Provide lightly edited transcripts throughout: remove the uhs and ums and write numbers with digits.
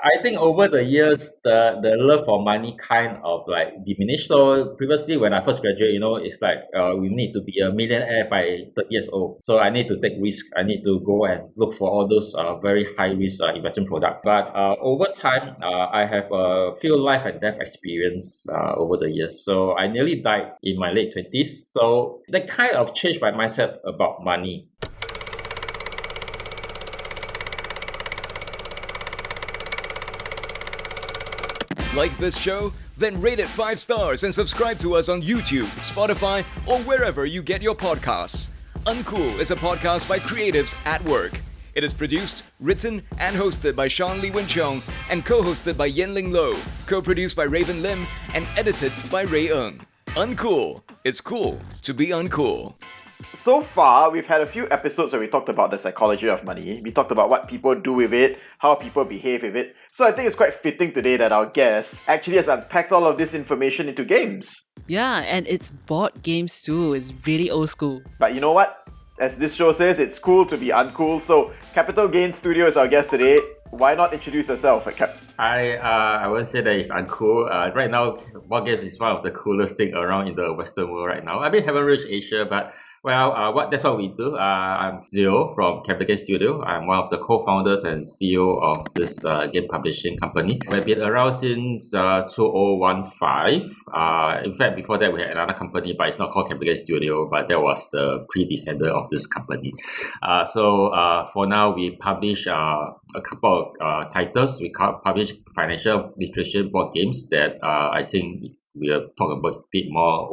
I think over the years, the love for money kind of like diminished. So previously, when I first graduated, it's like we need to be a millionaire by 30 years old. So I need to take risk. I need to go and look for all those very high risk investment products. But over time, I have a few life and death experience over the years. So I nearly died in my late 20s. So that kind of changed my mindset about money. Like this show? Then rate it 5 stars and subscribe to us on YouTube, Spotify, or wherever you get your podcasts. Uncool is a podcast by Creatives at Work. It is produced, written, and hosted by Sean Lee Chong and co-hosted by Yen Lyng Lo, co-produced by Raven Lim, and edited by Ray Ng. Uncool. It's cool to be uncool. So far, we've had a few episodes where we talked about the psychology of money. We talked about what people do with it, how people behave with it. So I think it's quite fitting today that our guest actually has unpacked all of this information into games. Yeah, and it's board games too. It's really old school. But you know what? As this show says, it's cool to be uncool. So Capital Gain Studio is our guest today. Why not introduce yourself, Cap? I won't say that it's uncool. Right now, board games is one of the coolest thing around in the Western world right now. I mean, haven't reached Asia, but that's what we do. I'm Xeo from Capital Gain Studio. I'm one of the co-founders and CEO of this game publishing company. We've been around since 2015. In fact, before that, we had another company, but it's not called Capital Gain Studio, but that was the predecessor of this company. So for now, we publish a couple of titles. We publish financial literacy board games that I think we'll talk about a bit more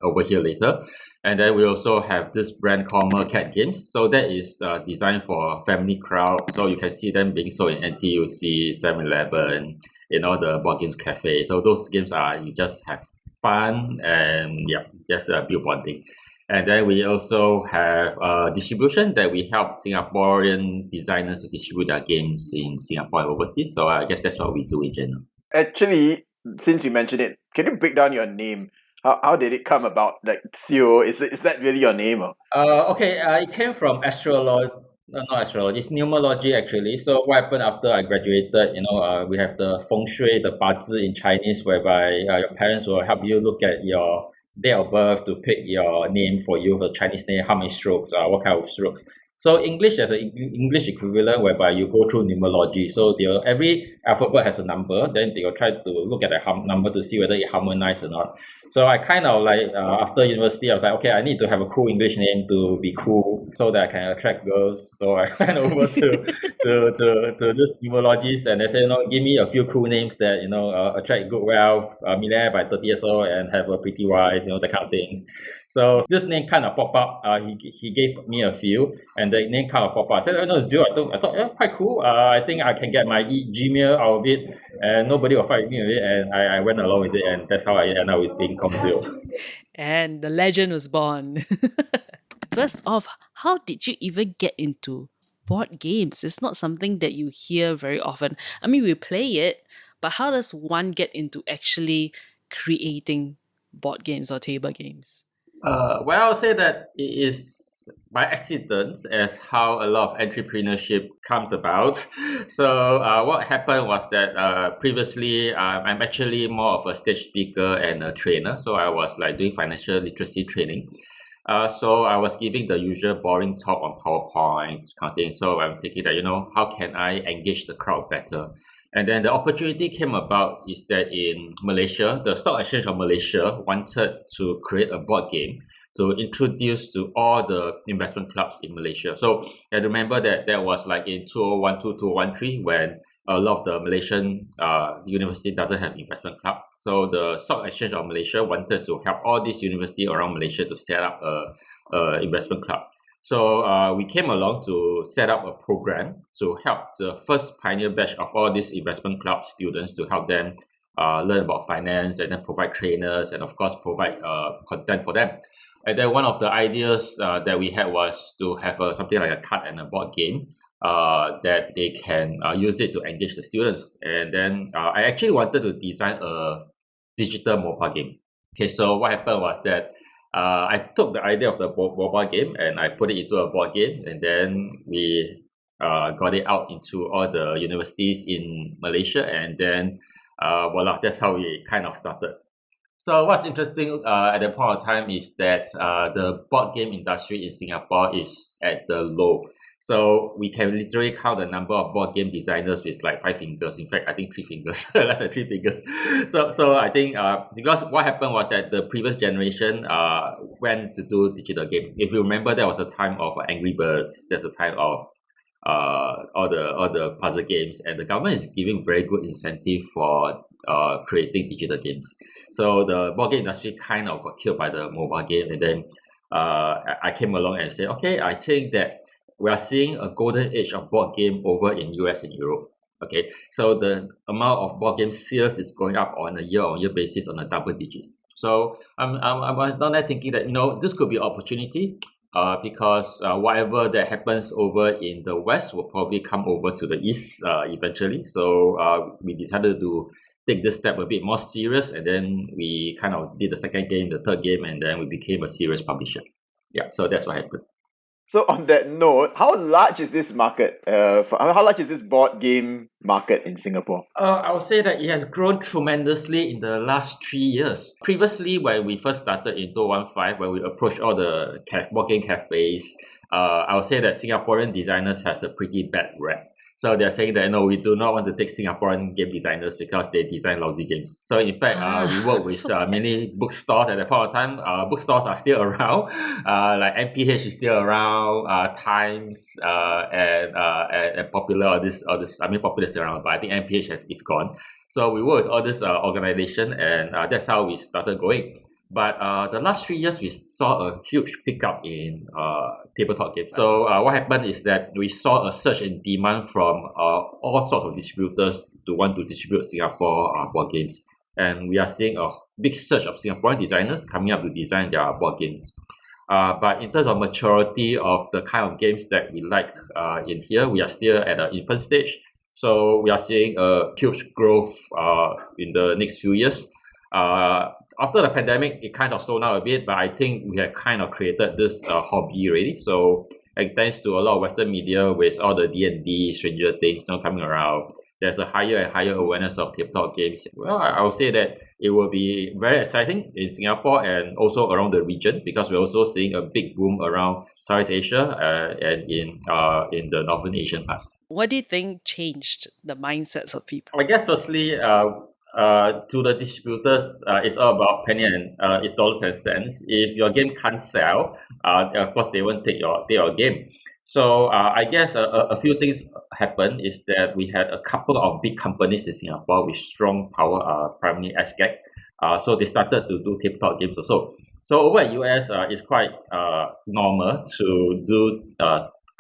over here later. And then we also have this brand called Mercat Games. So that is designed for family crowd. So you can see them being sold in NTUC, 7-Eleven, the board games cafe. So those games you just have fun and just build bonding. And then we also have distribution that we help Singaporean designers to distribute their games in Singapore and overseas. So I guess that's what we do in general. Actually, since you mentioned it, can you break down your name? How did it come about? Like Xeo, is that really your name? Or? Okay, it came from astrology. Not astrology, it's numerology actually. So what happened after I graduated, we have the feng shui, the bazi in Chinese, whereby your parents will help you look at your date of birth to pick your name for you, the Chinese name, how many strokes, what kind of strokes. So English has an English equivalent whereby you go through numerology. So every alphabet has a number. Then they will try to look at the number to see whether it harmonizes or not. So I kind of after university, I was like, okay, I need to have a cool English name to be cool so that I can attract girls. So I went over to this numerologist and they said, give me a few cool names that attract good wealth, millionaire by 30 years old, and have a pretty wife, that kind of things. So this name kind of popped up. He gave me a few, and the name kind of popped up. I said, Xeo. I thought, quite cool. I think I can get my Gmail out of it, and nobody will fight with me with it. And I went along with it, and that's how I ended up with being called Xeo. And the legend was born. First off, how did you even get into board games? It's not something that you hear very often. I mean, we play it, but how does one get into actually creating board games or table games? Well, I'll say that it is by accident as how a lot of entrepreneurship comes about. So what happened was that previously I'm actually more of a stage speaker and a trainer. So I was doing financial literacy training. So I was giving the usual boring talk on PowerPoint kind of thing. So I'm thinking that, how can I engage the crowd better? And then the opportunity came about is that in Malaysia, the Stock Exchange of Malaysia wanted to create a board game to introduce to all the investment clubs in Malaysia. So I remember that was in 2012, 2013 when a lot of the Malaysian university doesn't have investment club. So the Stock Exchange of Malaysia wanted to help all these universities around Malaysia to set up a investment club. So we came along to set up a program to help the first pioneer batch of all these investment club students to help them learn about finance and then provide trainers and of course provide content for them. And then one of the ideas that we had was to have something like a card and a board game that they can use it to engage the students. And then I actually wanted to design a digital mobile game. Okay, so what happened was that I took the idea of the mobile game and I put it into a board game, and then we got it out into all the universities in Malaysia, and then voila, that's how we kind of started. So what's interesting at that point of time is that the board game industry in Singapore is at the low. So we can literally count the number of board game designers with like 5 fingers. In fact, I think 3 fingers, less than 3 fingers. So I think because what happened was that the previous generation went to do digital game. If you remember, there was a time of Angry Birds. There's a time of all the puzzle games, and the government is giving very good incentive for creating digital games. So the board game industry kind of got killed by the mobile game, and then I came along and said, okay, I think that we are seeing a golden age of board game over in US and Europe. Okay, so the amount of board game sales is going up on a year-on-year basis on a double digit. So I'm not there thinking that this could be an opportunity. Because whatever that happens over in the West will probably come over to the East eventually. So we decided to take this step a bit more serious, and then we kind of did the second game, the third game, and then we became a serious publisher. Yeah, so that's what happened. So on that note, how large is this market? How large is this board game market in Singapore? I would say that it has grown tremendously in the last 3 years. Previously, when we first started in 2015, when we approached all the board game cafes, I would say that Singaporean designers has a pretty bad rep. So they're saying that no, we do not want to take Singaporean game designers because they design lousy games. So in fact, we work with many bookstores at that point of time. Bookstores are still around, like MPH is still around, Times, and Popular. I mean, Popular is still around, but I think MPH is gone. So we work with all this organization, and that's how we started going. But the last 3 years, we saw a huge pickup in tabletop games. So what happened is that we saw a surge in demand from all sorts of distributors to want to distribute Singapore board games. And we are seeing a big surge of Singaporean designers coming up to design their board games. But in terms of maturity of the kind of games that we like in here, we are still at an infant stage. So we are seeing a huge growth in the next few years. After the pandemic, it kind of slowed down a bit, but I think we have kind of created this hobby already. So, and thanks to a lot of Western media with all the D&D, Stranger Things coming around, there's a higher and higher awareness of tabletop games. Well, I would say that it will be very exciting in Singapore and also around the region, because we're also seeing a big boom around Southeast Asia and in the Northern Asian part. What do you think changed the mindsets of people? I guess firstly, to the distributors, it's all about penny and it's dollars and cents. If your game can't sell, of course they won't take your game. So I guess a few things happened is that we had a couple of big companies in Singapore with strong power, primarily SGAG. So they started to do tabletop games also. So over at US, it's quite normal to do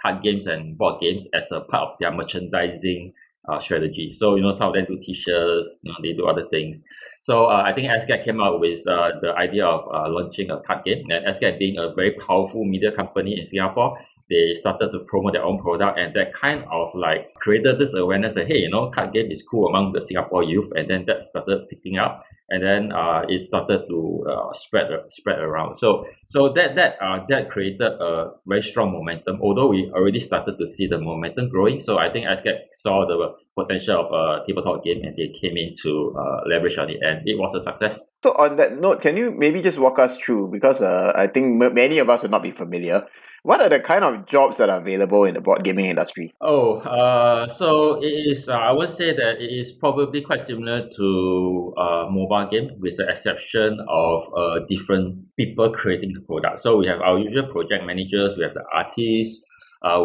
card games and board games as a part of their merchandising strategy. So some of them do t-shirts, they do other things. So I think SGAG came out with the idea of launching a card game. And SGAG being a very powerful media company in Singapore, they started to promote their own product, and that kind of like created this awareness that hey, card game is cool among the Singapore youth, and then that started picking up, and then it started to spread around. So that created a very strong momentum. Although we already started to see the momentum growing, so I think SGAG saw the potential of a tabletop game, and they came in to leverage on it, and it was a success. So on that note, can you maybe just walk us through, because I think many of us will not be familiar, what are the kind of jobs that are available in the board gaming industry? So it is, I would say that it is probably quite similar to mobile game, with the exception of different people creating the product. So we have our usual project managers, we have the artists,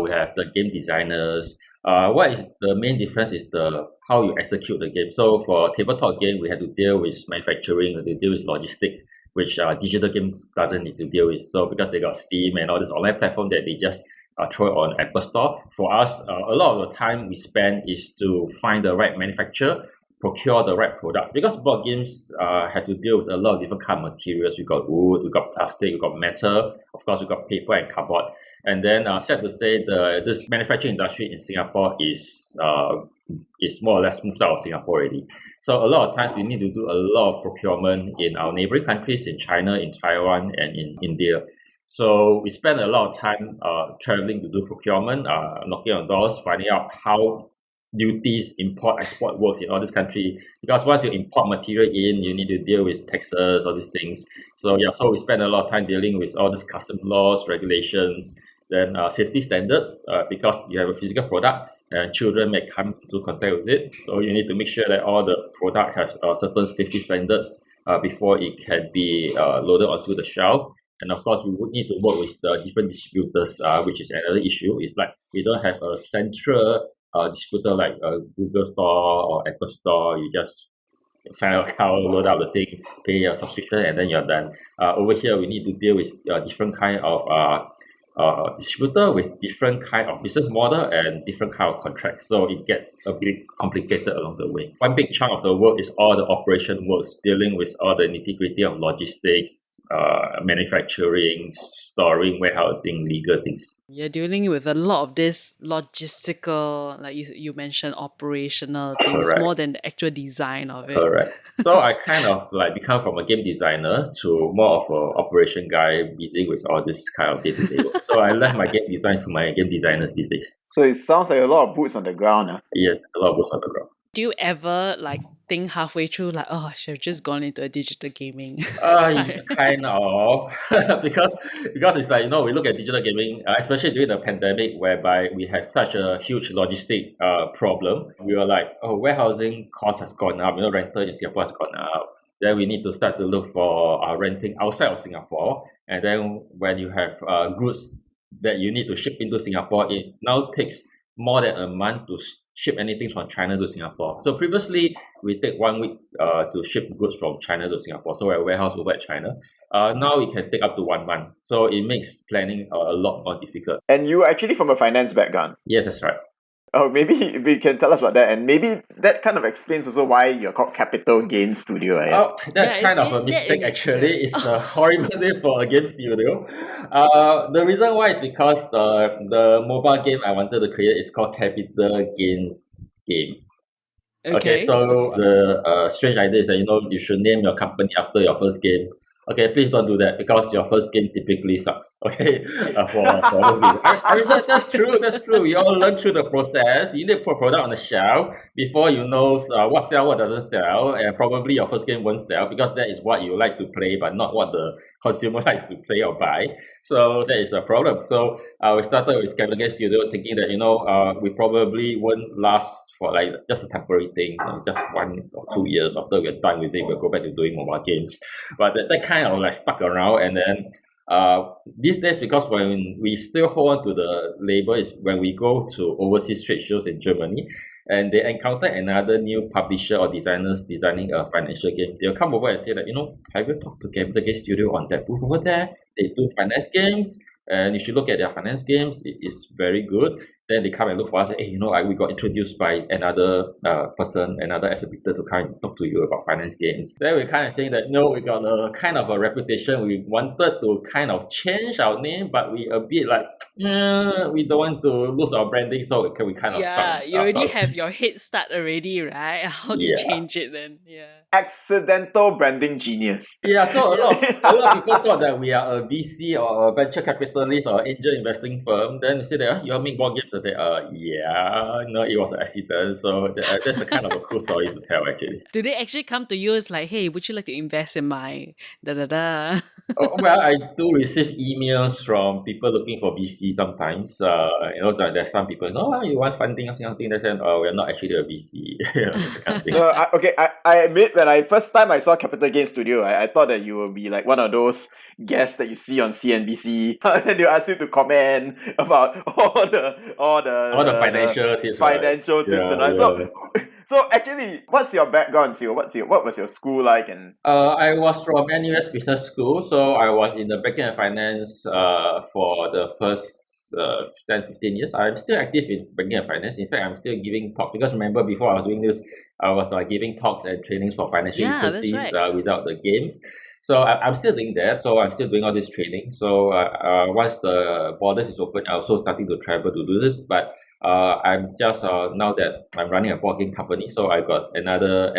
we have the game designers. What is the main difference is how you execute the game. So for tabletop game, we have to deal with manufacturing, we have to deal with logistics, which digital games doesn't need to deal with. So because they got Steam and all this online platform that they just throw it on Apple Store. For us, a lot of the time we spend is to find the right manufacturer, procure the right products. Because board games have to deal with a lot of different kind of materials. We got wood, we got plastic, we got metal, of course we got paper and cardboard. And then sad to say, this manufacturing industry in Singapore is more or less moved out of Singapore already. So a lot of times we need to do a lot of procurement in our neighboring countries, in China, in Taiwan, and in India. So we spend a lot of time traveling to do procurement, knocking on doors, finding out how duties, import, export works in all this country. Because once you import material in, you need to deal with taxes, all these things. So yeah, so we spend a lot of time dealing with all these custom laws, regulations, then safety standards, because you have a physical product and children may come into contact with it. So you need to make sure that all the product has certain safety standards before it can be loaded onto the shelf. And of course, we would need to work with the different distributors, which is another issue. It's like we don't have a central distributor like a Google Store or Apple Store. You just sign up account, load up the thing, pay your subscription, and then you're done. Over here, we need to deal with different kind of distributor with different kind of business model and different kind of contracts. So it gets a bit complicated along the way. One big chunk of the work is all the operation works, dealing with all the nitty-gritty of logistics, manufacturing, storing, warehousing, legal things. You're dealing with a lot of this logistical, like you mentioned, operational things, Correct. more than the actual design of it. Correct. So I kind of like become from a game designer to more of a operation guy, busy with all this kind of day-to-day work. So I left my game design to my game designers these days. So it sounds like a lot of boots on the ground. Yes, a lot of boots on the ground. Do you ever like think halfway through like, oh, I should have just gone into a digital gaming side? Kind of, because it's like, we look at digital gaming, especially during the pandemic, whereby we had such a huge logistic problem. We were like, oh, warehousing cost has gone up, rental in Singapore has gone up. Then we need to start to look for renting outside of Singapore. And then when you have goods that you need to ship into Singapore, it now takes more than a month to ship anything from China to Singapore. So previously, we take 1 week to ship goods from China to Singapore. So we're a warehouse over at China. Now it can take up to 1 month. So it makes planning a lot more difficult. And you were actually from a finance background. Yes, that's right. Oh, maybe you can tell us about that, and maybe that kind of explains also why you're called Capital Gain Studio, I guess. Oh, that's kind of a mistake actually. It's a horrible name for a game studio. The reason why is because the mobile game I wanted to create is called Capital Gains Game. Okay, so the strange idea is that you should name your company after your first game. Okay, please don't do that because your first game typically sucks. Okay, for those people. I mean that's true. That's true. We all learn through the process. You need to put a product on the shelf before you know what sells, what doesn't sell, and probably your first game won't sell because that is what you like to play, but not what the consumer likes to play or buy. So that is a problem. So we started with Capital Gain Studio thinking that we probably won't last for like just a temporary thing, just 1 or 2 years after we're done with it, we'll go back to doing mobile games. But that kind of like stuck around, and then these days, because when we still hold on to the label, is when we go to overseas trade shows in Germany, and they encounter another new publisher or designers designing a financial game. They'll come over and say that, have you talked to Capital Gain Studio on that booth over there? They do finance games, and you should look at their finance games. It is very good. Then they come and look for us. Hey, we got introduced by another person, another exhibitor to come and talk to you about finance games. Then we're kind of saying that, we got a kind of a reputation. We wanted to kind of change our name, but we a bit like, we don't want to lose our branding, so we kind of Yeah, you already have your head start already, right? How do you change it then? Yeah. Accidental branding genius. Yeah, so a lot of people thought that we are a VC or a venture capitalist or angel investing firm. Then they say that you all make board games. I say, it was an accident. So that's a kind of a cool story to tell actually. Do they actually come to you as like, hey, would you like to invest in my da-da-da? Well, I do receive emails from people looking for VC sometimes. There's some people, you want funding or something. They say, we're not actually a VC. Kind of thing. I admit when first time I saw Capital Gain Studio, I thought that you would be like one of those guests that you see on CNBC, and then they'll ask you to comment about all the financial tips, financial tips, and all. So actually, what's your background, Xeo? What was your school like? And I was from NUS Business School, so I was in the banking and finance for the first 10-15 years. I'm still active in banking and finance. In fact, I'm still giving talks because remember before I was doing this, I was giving talks and trainings for financial literacy without the games. So I'm still doing that. So I'm still doing all this training. So once the borders is open, I'm also starting to travel to do this. But I'm just now that I'm running a board game company, so I got another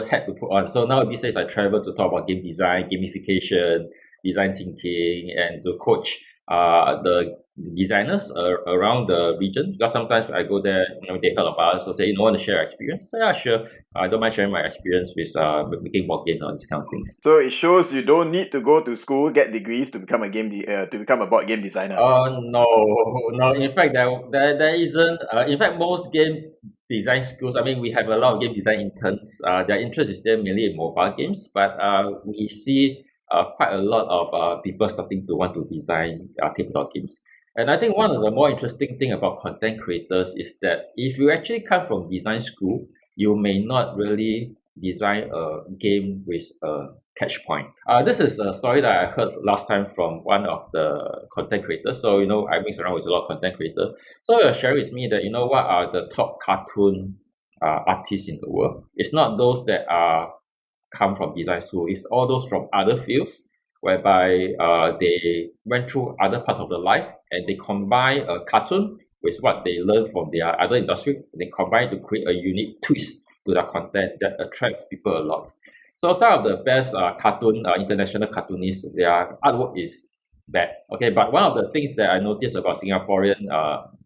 hat to put on. So now these days I travel to talk about game design, gamification, design thinking and to coach the designers around the region, because sometimes I go there, they heard about us, so say, want to share your experience? So yeah, sure. I don't mind sharing my experience with making board games and these kind of things. So it shows you don't need to go to school, get degrees to become a board game designer. No. In fact, there isn't. In fact, most game design schools, we have a lot of game design interns. Their interest is still mainly in mobile games, but we see quite a lot of people starting to want to design tabletop games. And I think one of the more interesting thing about content creators is that if you actually come from design school, you may not really design a game with a catch point. This is a story that I heard last time from one of the content creators. So, I mix around with a lot of content creators. So he shared with me that, what are the top cartoon artists in the world? It's not those that are come from design school. It's all those from other fields whereby they went through other parts of their life and they combine a cartoon with what they learned from their other industry. They combine to create a unique twist to their content that attracts people a lot. So some of the best international cartoonists, their artwork is bad. Okay, but one of the things that I noticed about Singaporean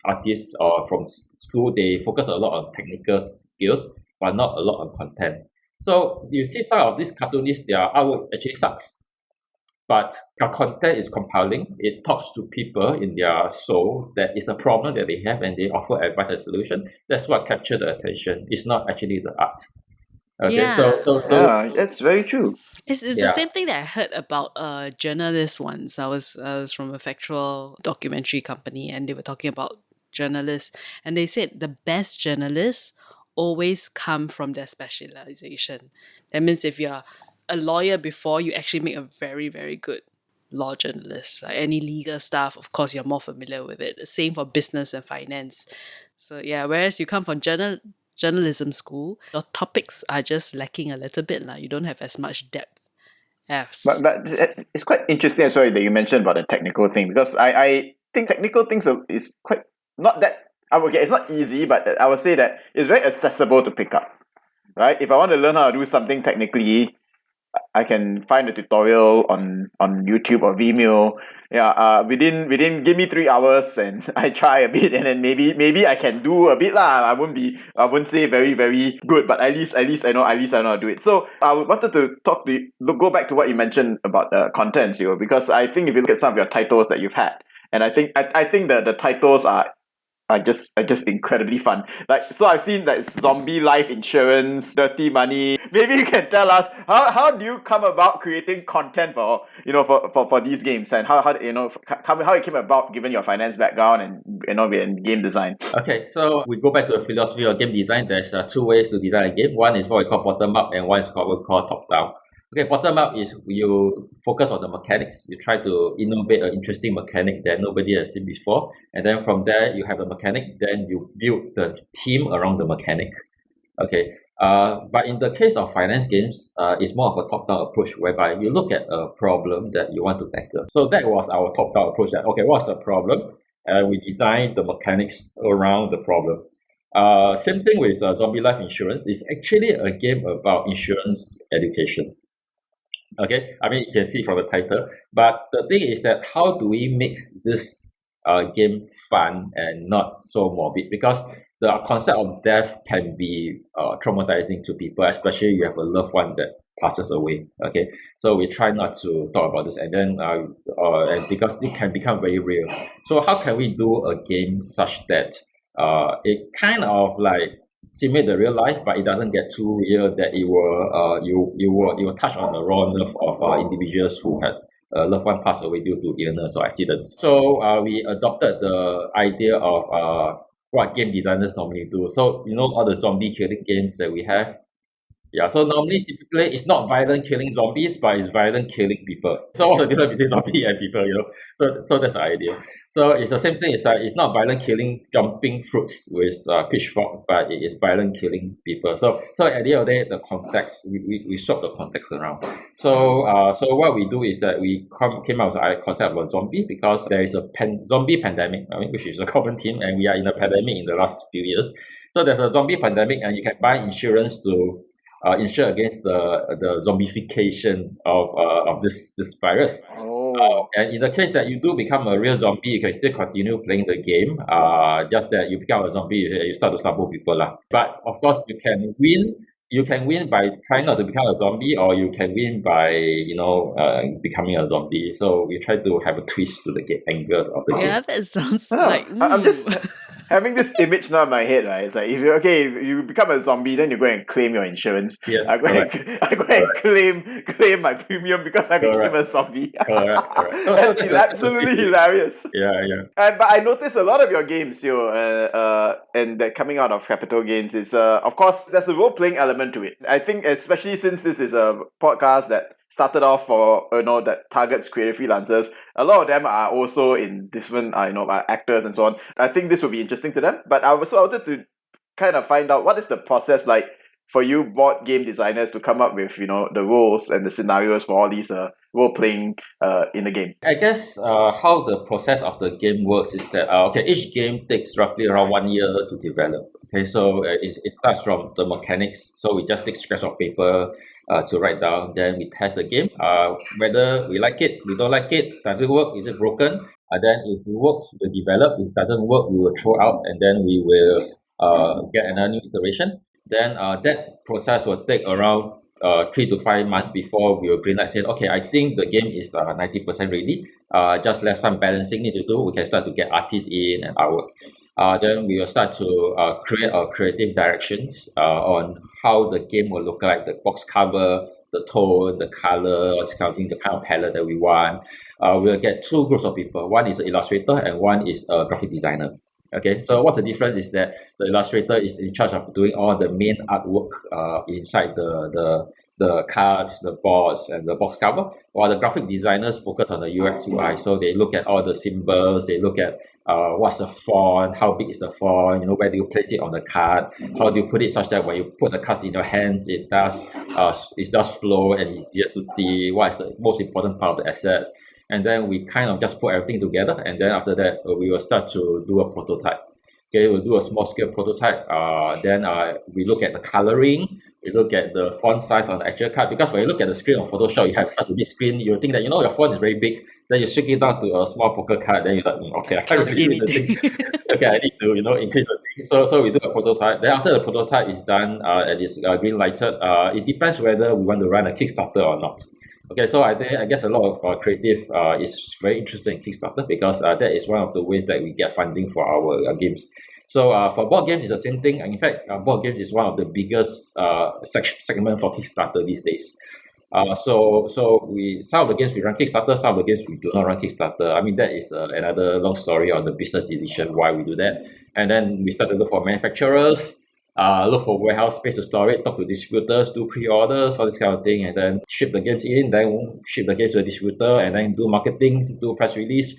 artists or from school, they focus a lot on technical skills, but not a lot on content. So you see some of these cartoonists, their artwork actually sucks, but their content is compelling. It talks to people in their soul that is a problem that they have, and they offer advice and solution. That's what captured the attention. It's not actually the art. Okay, Yeah. so Yeah, that's very true. It's the Yeah. same thing that I heard about a journalist once. I was from a factual documentary company, and they were talking about journalists, and they said the best journalists always come from their specialization. That means if you're a lawyer before, you actually make a very, very good law journalist. Like any legal stuff, of course, you're more familiar with it. Same for business and finance. So yeah, whereas you come from journalism school, your topics are just lacking a little bit. You don't have as much depth. Yes. But it's quite interesting as well that you mentioned about the technical thing, because I think technical things is quite not that. It's not easy, but I would say that it's very accessible to pick up, right? If I want to learn how to do something technically, I can find a tutorial on YouTube or Vimeo. Yeah, within give me 3 hours and I try a bit, and then maybe I can do a bit lah. I wouldn't say very, very good, but at least I know how to do it. So I wanted to go back to what you mentioned about the content, because I think if you look at some of your titles that you've had, and I think that the titles are just incredibly fun. So I've seen that zombie life insurance, dirty money. Maybe you can tell us how do you come about creating content for these games, and how it came about given your finance background and in game design. Okay, so we go back to the philosophy of game design. There's two ways to design a game. One is what we call bottom up, and one is what we call top down. Okay, bottom up is you focus on the mechanics. You try to innovate an interesting mechanic that nobody has seen before. And then from there, you have the mechanic. Then you build the team around the mechanic. Okay, but in the case of finance games, it's more of a top-down approach whereby you look at a problem that you want to tackle. So that was our top-down approach. Okay, what's the problem? We designed the mechanics around the problem. Same thing with Zombie Life Insurance. It's actually a game about insurance education. Okay, you can see from the title, but the thing is that how do we make this game fun and not so morbid? Because the concept of death can be traumatizing to people, especially you have a loved one that passes away. Okay, so we try not to talk about this, and then and because it can become very real. So how can we do a game such that it kind of simulate the real life, but it doesn't get too real that it will you will touch on the raw nerve of individuals who had a loved one pass away due to illness or accidents. So we adopted the idea of what game designers normally do. So all the zombie killing games that we have. Yeah, so typically, it's not violent killing zombies, but it's violent killing people. So what's the difference between zombie and people, So that's the idea. So it's the same thing. It's not violent killing jumping fruits with pitchfork, but it is violent killing people. So at the end of the day, the context, we swap the context around. So what we do is that we came out with the concept of a zombie because there is a zombie pandemic, which is a common theme, and we are in a pandemic in the last few years. So there's a zombie pandemic, and you can buy insurance to insure against the zombification of this virus. Oh. And in the case that you do become a real zombie, you can still continue playing the game. Just that you become a zombie, you start to sabo people lah. But of course, you can win. You can win by trying not to become a zombie, or you can win by becoming a zombie. So we try to have a twist to the angle of the game. Yeah, that sounds I don't like. know. I'm just having this image now in my head, right? It's like if you become a zombie, then you go and claim your insurance. Yes, I go and claim my premium because I became a zombie. Correct. So That's absolutely hilarious. Yeah. But I noticed a lot of your games, and that coming out of Capital Gains is, of course, there's a role-playing element to it. I think, especially since this is a podcast that started off for, that targets creative freelancers, a lot of them are also in different, actors and so on. I think this will be interesting to them. But I also wanted to kind of find out what is the process like for you board game designers to come up with, the rules and the scenarios for all these role-playing in the game. I guess how the process of the game works is that each game takes roughly around 1 year to develop. Okay, so it starts from the mechanics. So we just take scraps of paper to write down. Then we test the game. Whether we like it, we don't like it, does it work, is it broken? Then if it works, we develop. If it doesn't work, we will throw out, and then we will get another new iteration. Then that process will take around 3 to 5 months before we will green light, say, okay, I think the game is 90% ready. Just left some balancing need to do. We can start to get artists in and artwork. Then we will start to create our creative directions on how the game will look like, the box cover, the tone, the color, the kind of palette that we want. We'll get two groups of people. One is an illustrator and one is a graphic designer. Okay, so what's the difference is that the illustrator is in charge of doing all the main artwork inside the cards, the boards, and the box cover, while the graphic designers focus on the UX UI. So they look at all the symbols, they look at what's the font, how big is the font, where do you place it on the card, how do you put it such that when you put the cards in your hands, it does flow and easier to see what is the most important part of the assets. And then we kind of just put everything together, and then after that we will start to do a prototype. Okay, we'll do a small scale prototype. Then we look at the coloring, we look at the font size on the actual card, because when you look at the screen of Photoshop, you have such a big screen, you think that your font is very big, then you shrink it down to a small poker card, then you're like, okay, I can't really read the thing. Okay, I need to increase the thing. So we do a prototype. Then after the prototype is done and it's green lighted, it depends whether we want to run a Kickstarter or not. Okay, so I guess a lot of creative is very interested in Kickstarter, because that is one of the ways that we get funding for our games. So for board games, it's the same thing. In fact, board games is one of the biggest segment for Kickstarter these days. So some of the games we run Kickstarter, some of the games we do not run Kickstarter. I mean, that is another long story on the business decision why we do that. And then we start to look for manufacturers. Look for warehouse space to store it, talk to distributors, do pre-orders, all this kind of thing, and then ship the games in, then ship the games to the distributor, and then do marketing, do press release,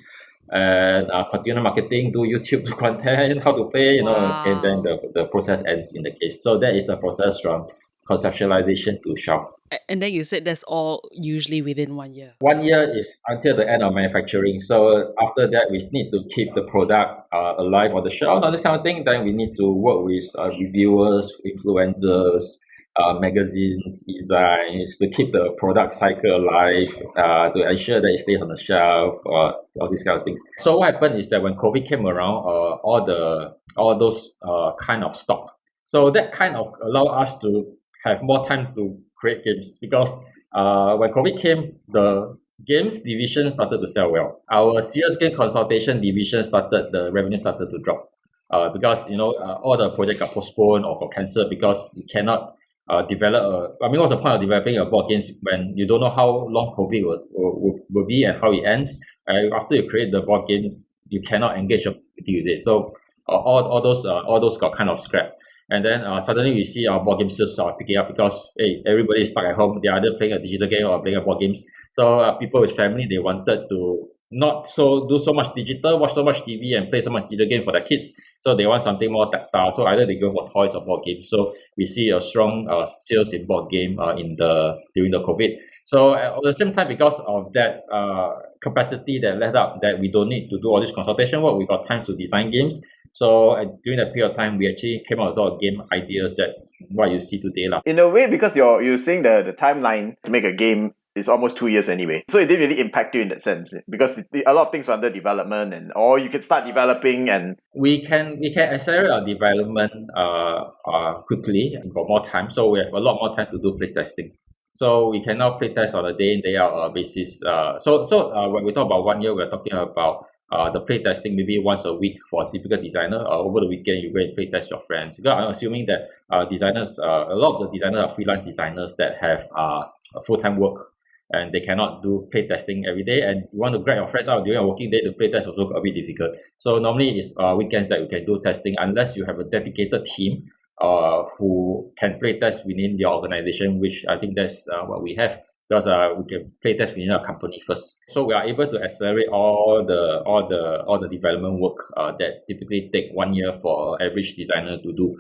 and continue marketing, do YouTube content, how to play, Wow. and then the process ends in the case. So that is the process from conceptualization to shelf. And then you said that's all usually within 1 year. 1 year is until the end of manufacturing. So after that, we need to keep the product alive on the shelf, all this kind of thing. Then we need to work with reviewers, influencers, magazines, designs to keep the product cycle alive, to ensure that it stays on the shelf, all these kind of things. So what happened is that when COVID came around, all those kind of stopped. So that kind of allowed us to have more time to create games, because when COVID came, the games division started to sell well. Our serious game consultation division the revenue started to drop because all the projects got postponed or got cancelled because we cannot develop. What's the point of developing a board game when you don't know how long COVID will be and how it ends? After you create the board game, you cannot engage your community with it. So all those got kind of scrapped. And then suddenly we see our board game sales are picking up, because everybody is stuck at home. They're either playing a digital game or playing a board games. So people with family, they wanted to not do so much digital, watch so much TV, and play so much digital game for their kids. So they want something more tactile. So either they go for toys or board games. So we see a strong sales in board game during the COVID. So at the same time, because of that capacity that led up, that we don't need to do all this consultation work, we got time to design games. So during that period of time, we actually came out with a lot of game ideas that what you see today. In a way, because you're saying the timeline to make a game it's almost 2 years anyway. So it didn't really impact you in that sense because a lot of things are under development, or you can start developing and We can accelerate our development quickly and got more time. So we have a lot more time to do playtesting. So we can now playtest on a day in day out basis. When we talk about 1 year, we're talking about the playtesting maybe once a week for a typical designer. Over the weekend, you go and playtest your friends. Because I'm assuming that designers, a lot of the designers are freelance designers that have full-time work, and they cannot do playtesting every day, and you want to grab your friends out during a working day to playtest also a bit difficult. So normally it's weekends that we can do testing unless you have a dedicated team who can playtest within your organization, which I think that's what we have, because we can playtest within our company first. So we are able to accelerate all the development work that typically take 1 year for average designer to do.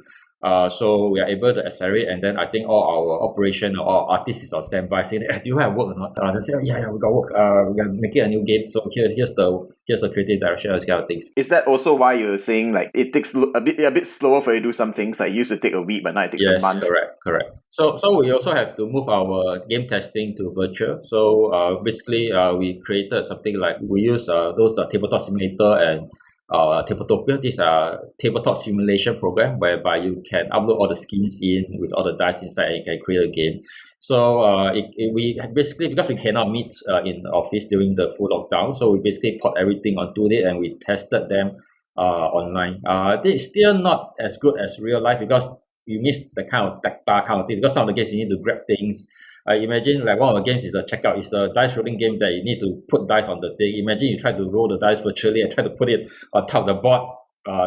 So we are able to accelerate, and then I think all our operation or artists is on standby saying, do you have work or not? They say, yeah, we got work. We're making a new game, so here's the creative direction, those kind of things. is that also why you're saying like it takes a bit slower for you to do some things that used to take a week, but now it takes a month? Correct. So we also have to move our game testing to virtual. So basically we created something like we use those tabletop simulator and Tabletopia. These are tabletop simulation program whereby you can upload all the skins in with all the dice inside and you can create a game. So we basically, because we cannot meet in the office during the full lockdown, so we basically put everything onto it and we tested them online. It's still not as good as real life because you miss the kind of tactile kind of thing, because some of the games you need to grab things. Imagine like one of the games is a checkout. It's a dice rolling game that you need to put dice on the thing. Imagine you try to roll the dice virtually and try to put it on top of the board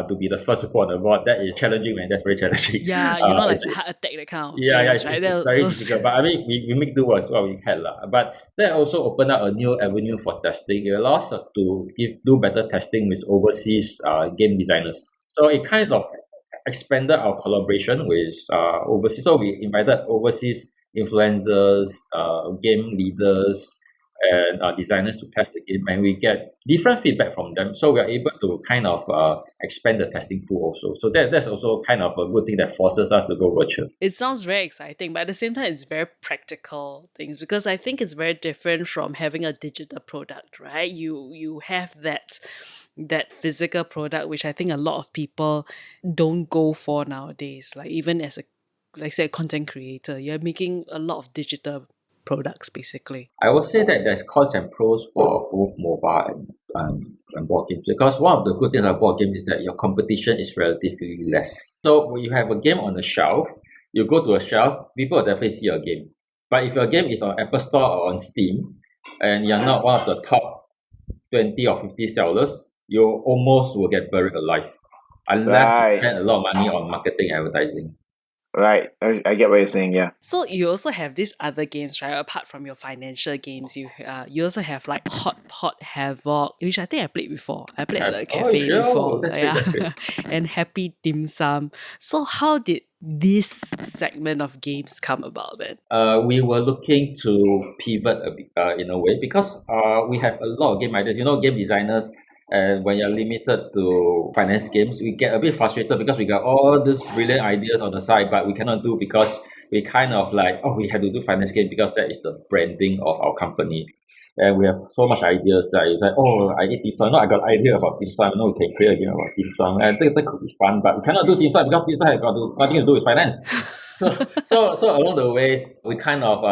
to be the first to put on the board. That is challenging, man. That's very challenging. Yeah, like the heart attack, that kind of it's right? very difficult. But I mean, we make do what we had. But that also opened up a new avenue for testing. It allows us to do better testing with overseas game designers. So it kind of expanded our collaboration with overseas. So we invited overseas influencers, game leaders, and designers to test the game, and we get different feedback from them. So we are able to kind of expand the testing pool also. So that's also kind of a good thing that forces us to go virtual. It sounds very exciting, but at the same time, it's very practical things, because I think it's very different from having a digital product, right? You have that physical product, which I think a lot of people don't go for nowadays. Like even as a content creator, you're making a lot of digital products basically. I would say that there's cons and pros for both mobile and board games, because one of the good things about board games is that your competition is relatively less. So when you have a game on the shelf, you go to a shelf, people will definitely see your game. But if your game is on Apple Store or on Steam, and you're not one of the top 20 or 50 sellers, you almost will get buried alive unless you spend a lot of money on marketing advertising. Right, I get what you're saying. Yeah. So you also have these other games, right? Apart from your financial games, you also have like Hot Pot Havoc, which I think I played before. I played at a cafe before. That's great. And Happy Dim Sum. So how did this segment of games come about then? We were looking to pivot a bit in a way, because we have a lot of game ideas. Game designers, and when you're limited to finance games, we get a bit frustrated because we got all these brilliant ideas on the side, but we cannot do because we kind of like, we have to do finance game because that is the branding of our company. And we have so much ideas that it's like, I eat dim sum. No, I got an idea about dim sum. No, we can create a game about dim sum. And that could be fun, but we cannot do dim sum because dim sum has got nothing to do with finance. So along the way, we kind of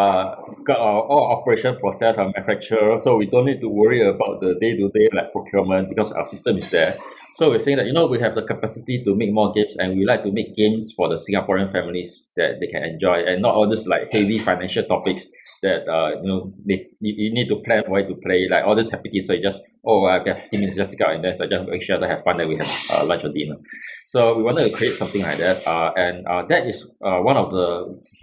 got our operation process, our manufacturer, so we don't need to worry about the day-to-day like procurement because our system is there. So we're saying that we have the capacity to make more games, and we like to make games for the Singaporean families that they can enjoy, and not all this like heavy financial topics that you need to plan for it to play, like all this happy kids. So you just I get 15 minutes just to go out and then just make sure to have fun, that we have lunch or dinner. So we wanted to create something like that, and that is one of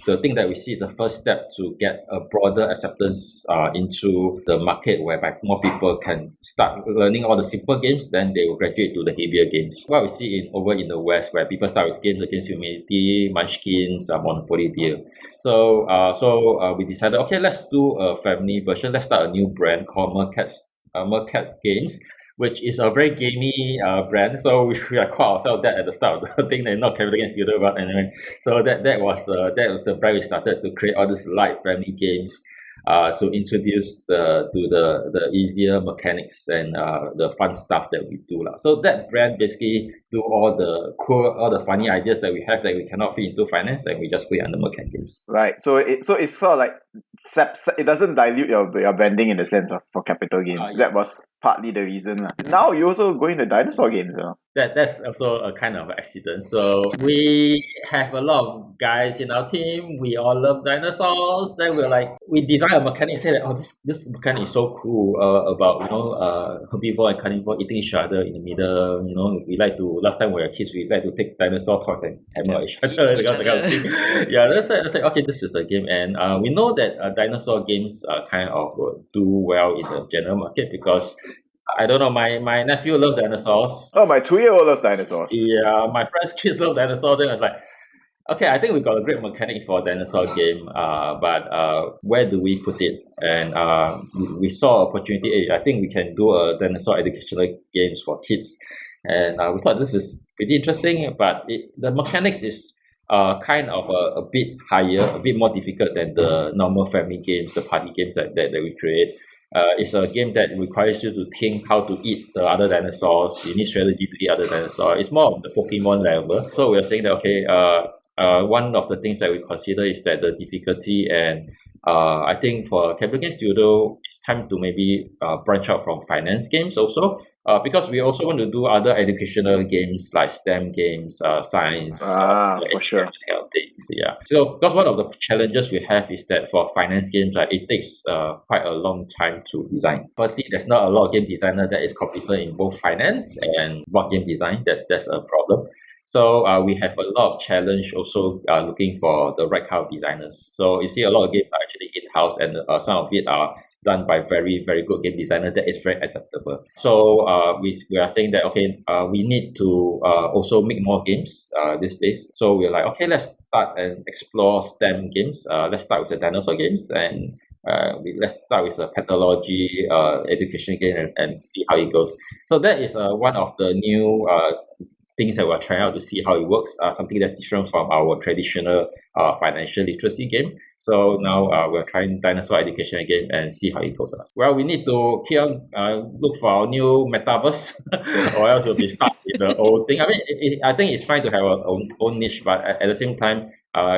the thing that we see is the first step to get a broader acceptance into the market, whereby more people can start learning all the simple games, then they will graduate to the heavier games. What we see over in the West, where people start with games against humanity, Munchkins, Monopoly Deal. So we decided, okay, let's do a family version. Let's start a new brand called Mercat Games, which is a very gamey brand. So we are called ourselves that at the start of the thing, and not competing against the other. But anyway, so that was the brand we started to create all these light family games. to introduce the easier mechanics and the fun stuff that we do lah. So that brand basically do all the funny ideas that we have that we cannot fit into finance, and we just put it under mechanic games. Right. So it's sort of like it doesn't dilute your branding in the sense of for capital gains. Yes. That was partly the reason lah. Now you also go into dinosaur games, huh? That's also a kind of accident. So we have a lot of guys in our team. We all love dinosaurs. Then we design a mechanic, say that this mechanic is so cool about herbivore and carnivore eating each other in the middle. We like to, last time we were kids, we like to take dinosaur toys and hammer each other. That kind of thing. Yeah, let's say okay, this is a game, and we know that dinosaur games kind of do well in the general market because I don't know, my nephew loves dinosaurs. Oh, my 2-year-old loves dinosaurs. Yeah, my friends' kids love dinosaurs. Then I was like, okay, I think we got a great mechanic for a dinosaur game, but where do we put it? And we saw opportunity. I think we can do a dinosaur educational games for kids, and we thought this is pretty interesting. But the mechanics is kind of a bit higher, a bit more difficult than the normal family games, the party games that we create. It's a game that requires you to think how to eat the other dinosaurs. You need strategy to eat other dinosaurs. It's more of the Pokemon level. So we're saying that, okay, one of the things that we consider is that the difficulty, and I think for Capital Game Studio, it's time to maybe branch out from finance games also. Because we also want to do other educational games like STEM games, science, for sure. these kind of things. Yeah. So because one of the challenges we have is that for finance games, it takes quite a long time to design. Firstly, there's not a lot of game designer that is competent in both finance and board game design. That's a problem. So we have a lot of challenge also looking for the right kind of designers. So you see a lot of games are actually in-house, and some of it are done by very, very good game designer that is very adaptable. So we are saying that, okay, we need to also make more games these days. So we're like, okay, let's start and explore STEM games. Let's start with the dinosaur games, and let's start with a pathology education game and see how it goes. So that is one of the new things that we're trying out to see how it works, something that's different from our traditional financial literacy game. So now we're trying dinosaur education again and see how it goes. Well, we need to keep on look for our new metaverse, or else we'll be stuck in the old thing. I mean, I think it's fine to have our own niche, but at the same time,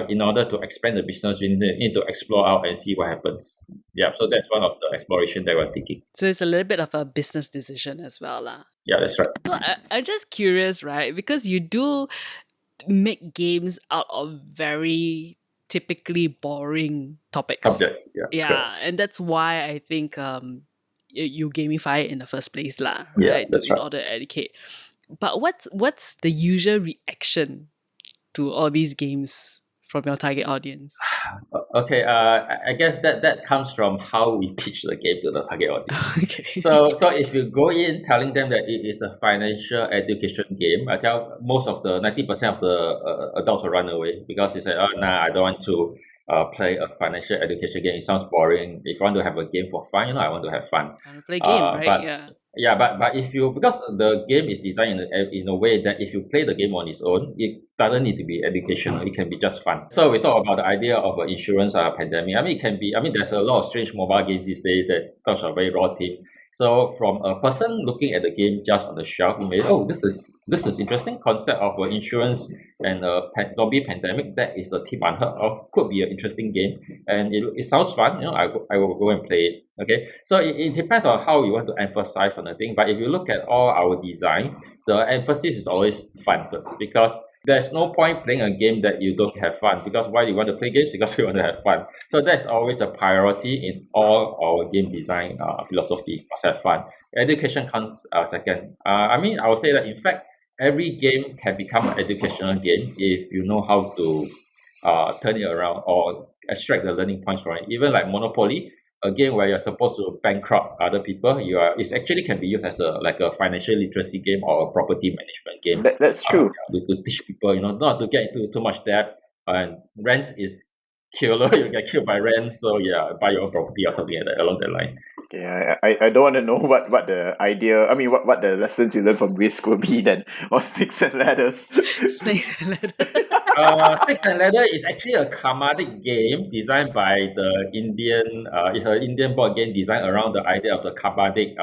in order to expand the business, we need to explore out and see what happens. Yeah, so that's one of the exploration that we're thinking. So it's a little bit of a business decision as well, lah. Yeah, that's right. So I'm just curious, right? Because you do make games out of very typically boring topics. Subjects, yeah. Yeah, and that's why I think you gamify it in the first place, lah. Yeah, Right? that's In right. order to educate. But what's the usual reaction to all these games from your target audience? Okay, I guess that comes from how we pitch the game to the target audience. Okay. So if you go in telling them that it is a financial education game, I tell most of the 90% of the adults will run away because they say, oh, nah, I don't want to play a financial education game. It sounds boring. If you want to have a game for fun, I want to have fun. I want to play a game, right? But Yeah. yeah, but if you, because the game is designed in a way that if you play the game on its own, it doesn't need to be educational. It can be just fun. So we talk about the idea of an insurance pandemic. I mean, it can be. I mean, there's a lot of strange mobile games these days that touch a very raw theme. So from a person looking at the game just on the shelf, you may, this is interesting concept of an insurance and a zombie pandemic. That is a theme unheard of. Could be an interesting game, and it sounds fun. I will go and play it. Okay, so it depends on how you want to emphasize on the thing. But if you look at all our design, the emphasis is always fun first, because there's no point playing a game that you don't have fun. Because why do you want to play games? Because you want to have fun. So that's always a priority in all our game design philosophy. Must have fun. Education comes second. I mean, I would say that in fact, every game can become an educational game if you know how to turn it around or extract the learning points from it. Even like Monopoly, a game where you're supposed to bankrupt other people, it actually can be used as a financial literacy game or a property management game. That's true. To teach people, not to get into too much debt. And rent is killer. You get killed by rent, so yeah, buy your own property or something like that along that line. Yeah, I don't want to know what the idea. I mean, what the lessons you learn from Risk will be then, or Snakes and Ladders. Snakes and Ladders. Snakes and Ladder is actually a Carmatic game designed by the Indian. It's an Indian board game designed around the idea of the Carmatic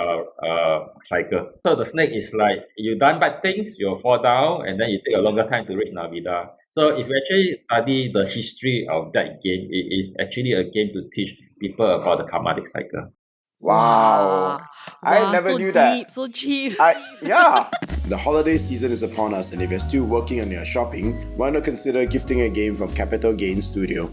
cycle. So the snake is like you done bad things, you'll fall down, and then you take a longer time to reach Navida. So if you actually study the history of that game, it is actually a game to teach people about the Carmatic cycle. Wow. I never so knew deep, that. so cheap. Yeah. The holiday season is upon us, and if you're still working on your shopping, why not consider gifting a game from Capital Gains Studio?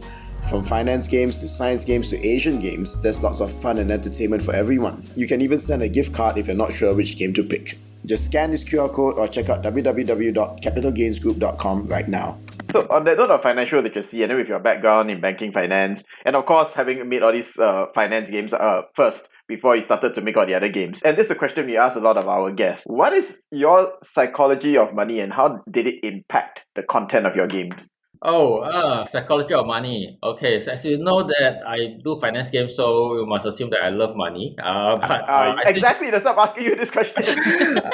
From finance games to science games to Asian games, there's lots of fun and entertainment for everyone. You can even send a gift card if you're not sure which game to pick. Just scan this QR code or check out www.capitalgainsgroup.com right now. So on that note of financial literacy, and then with your background in banking finance, and of course having made all these finance games first before you started to make all the other games. And this is a question we ask a lot of our guests. What is your psychology of money and how did it impact the content of your games? Psychology of money. Okay, so as you know that I do finance games, so you must assume that I love money. Exactly, that's why I'm asking you this question.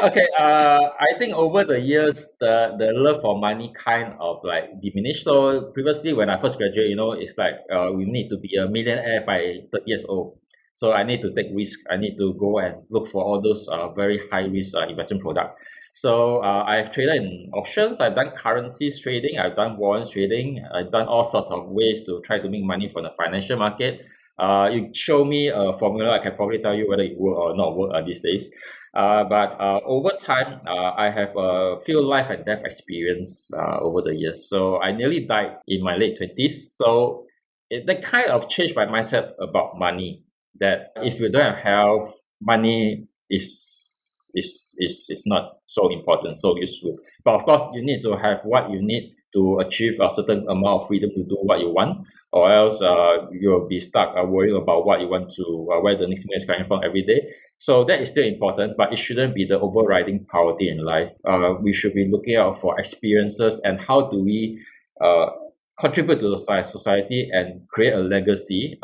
Okay, I think over the years, the love for money kind of like diminished. So previously, when I first graduated, it's like we need to be a millionaire by 30 years old. So I need to take risk. I need to go and look for all those very high risk investment products. So I've traded in options, I've done currencies trading, I've done warrants trading, I've done all sorts of ways to try to make money from the financial market. You show me a formula, I can probably tell you whether it work or not work these days. But over time, I have a few life and death experience over the years. So I nearly died in my late 20s. So that kind of changed my mindset about money. That if you don't have health, money is not so important, so useful. But of course, you need to have what you need to achieve a certain amount of freedom to do what you want, or else you'll be stuck worrying about what you want to, where the next meal is coming from every day. So that is still important, but it shouldn't be the overriding priority in life. We should be looking out for experiences and how do we contribute to the society and create a legacy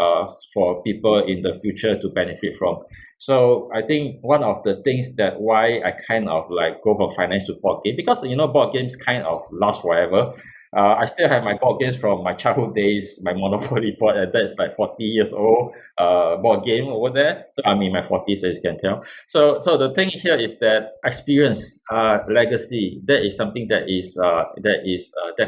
for people in the future to benefit from. So I think one of the things that why I kind of like go for finance to board game, because board games kind of last forever. I still have my board games from my childhood days, my Monopoly board, and that's like 40 years old board game over there. So I'm in my 40s, as you can tell. So the thing here is that experience, legacy, that is something that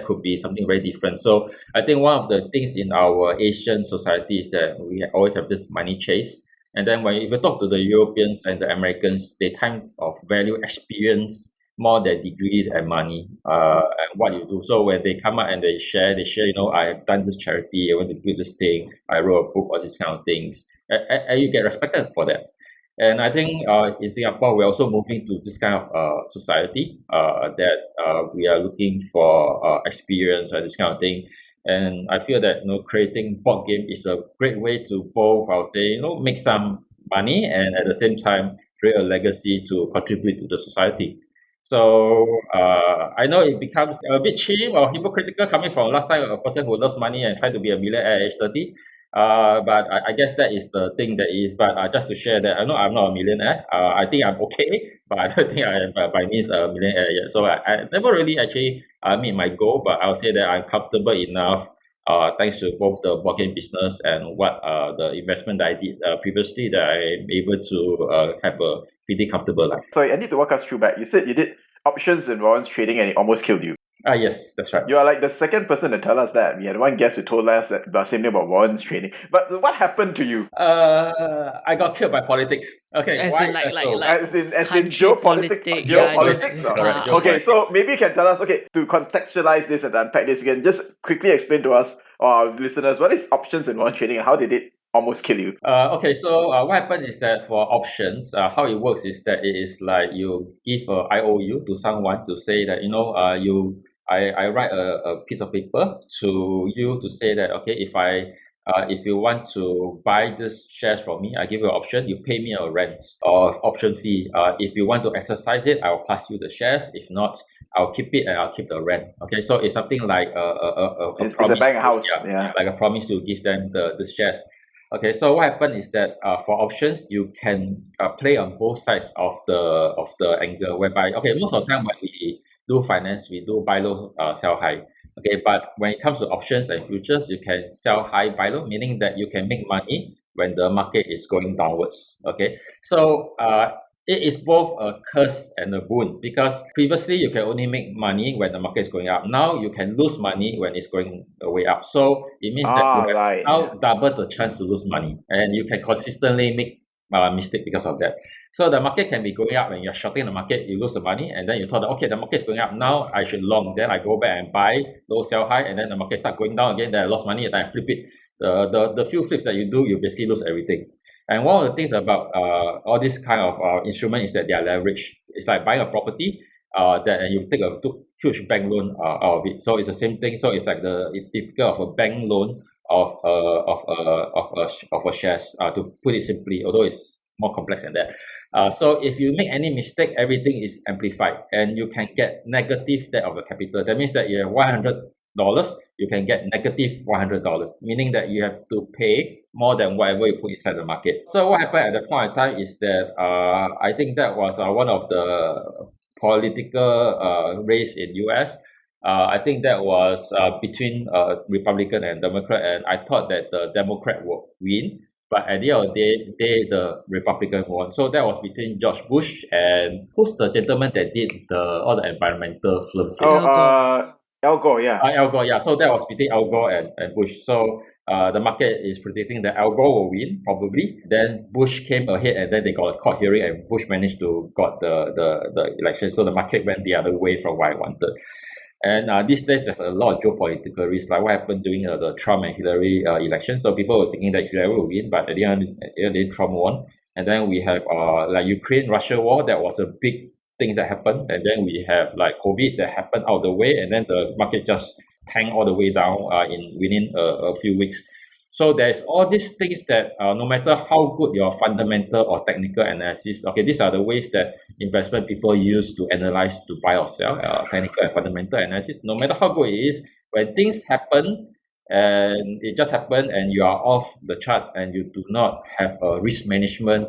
could be something very different. So I think one of the things in our Asian society is that we always have this money chase. And then if you talk to the Europeans and the Americans, they kind of value experience more than degrees and money and what you do. So when they come out and they share, I have done this charity, I want to do this thing, I wrote a book, all these kind of things. And you get respected for that. And I think in Singapore, we're also moving to this kind of society that we are looking for experience and this kind of thing. And I feel that creating board game is a great way to both, I would say, make some money and at the same time create a legacy to contribute to the society. So I know it becomes a bit cheap or hypocritical coming from last time a person who loves money and trying to be a millionaire at age 30. But I guess that is the thing that is. But just to share that, I know I'm not a millionaire. I think I'm okay, but I don't think I am by means a millionaire yet. So I never really actually meet my goal, but I'll say that I'm comfortable enough thanks to both the board game business and what the investment that I did previously, that I'm able to have a pretty comfortable life. Sorry, I need to walk us through back. You said you did options and warrants trading and it almost killed you. Yes, that's right. You are like the second person to tell us that. We had one guest who told us that the same thing about warrants trading. But what happened to you? I got killed by politics. Okay, As why? in like As in country geopolitics. politic, Geopolitics. correct, Okay, so maybe you can tell us, to contextualize this and unpack this again, just quickly explain to us or our listeners what is options and warrant trading and how did it almost kill you? Okay, so what happens is that for options, how it works is that it is like you give a IOU to someone to say that I write a piece of paper to you to say that okay, if you want to buy this shares from me, I give you an option. You pay me a rent or option fee. If you want to exercise it, I'll pass you the shares. If not, I'll keep it and I'll keep the rent. Okay, so it's something like it's a bank house, like a promise to give them the shares. Okay, so what happens is that for options, you can play on both sides of the angle, whereby most of the time when we do finance, we do buy low, sell high. Okay, but when it comes to options and futures, you can sell high, buy low, meaning that you can make money when the market is going downwards. Okay, so it is both a curse and a boon, because previously you can only make money when the market is going up. Now you can lose money when it's going way up. So it means that you have Right. now double the chance to lose money, and you can consistently make mistake because of that. So the market can be going up, and you're shorting the market, you lose the money, and then you thought, okay, the market is going up, now I should long. Then I go back and buy low, sell high, and then the market start going down again. Then I lost money, and I flip it. The few flips that you do, you basically lose everything. And one of the things about all this kind of instrument is that they are leveraged. It's like buying a property, that you take a huge bank loan out of it. So it's the same thing. So it's like it's typical of a bank loan of a shares, to put it simply, although it's more complex than that. So if you make any mistake, everything is amplified, and you can get negative debt of the capital. That means that you have $100, you can get negative $100, meaning that you have to pay more than whatever you put inside the market. So what happened at that point in time is that I think that was one of the political race in US. I think that was between Republican and Democrat, and I thought that the Democrat would win. But at the end of the day, the Republican won. So that was between George Bush and who's the gentleman that did all the environmental films? Al Gore, yeah. Al Gore, yeah. So that was between Al Gore and Bush. So the market is predicting that Al Gore will win, probably. Then Bush came ahead, and then they got a court hearing, and Bush managed to got the election. So the market went the other way from what I wanted. And these days, there's a lot of geopolitical risk, like what happened during the Trump and Hillary election. So people were thinking that Hillary will win, but at the end of the day, Trump won. And then we have like Ukraine-Russia war. That was a big thing that happened. And then we have like COVID that happened out of the way, and then the market just tanked all the way down within a few weeks. So there's all these things that no matter how good your fundamental or technical analysis, okay, these are the ways that investment people use to analyze, to buy or sell, technical and fundamental analysis. No matter how good it is, when things happen and it just happened and you are off the chart and you do not have a risk management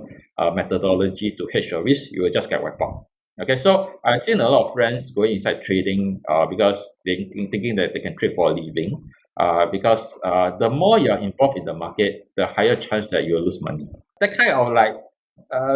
methodology to hedge your risk, you will just get wiped out. Okay, so I've seen a lot of friends going inside trading because they thinking that they can trade for a living. Because the more you're involved in the market, the higher chance that you'll lose money. That kind of like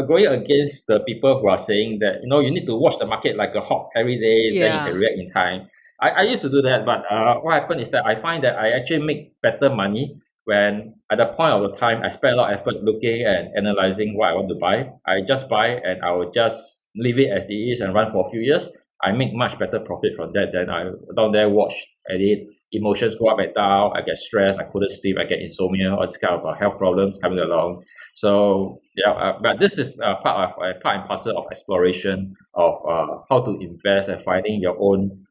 going against the people who are saying that, you need to watch the market like a hawk every day, then you can react in time. I used to do that, but what happened is that I find that I actually make better money when at the point of the time I spend a lot of effort looking and analyzing what I want to buy. I just buy and I will just leave it as it is and run for a few years. I make much better profit from that than I down there watch at it. Emotions go up and down. I get stressed. I couldn't sleep. I get insomnia. All this kind of health problems coming along. So yeah, but this is part and parcel of exploration of how to invest and finding your own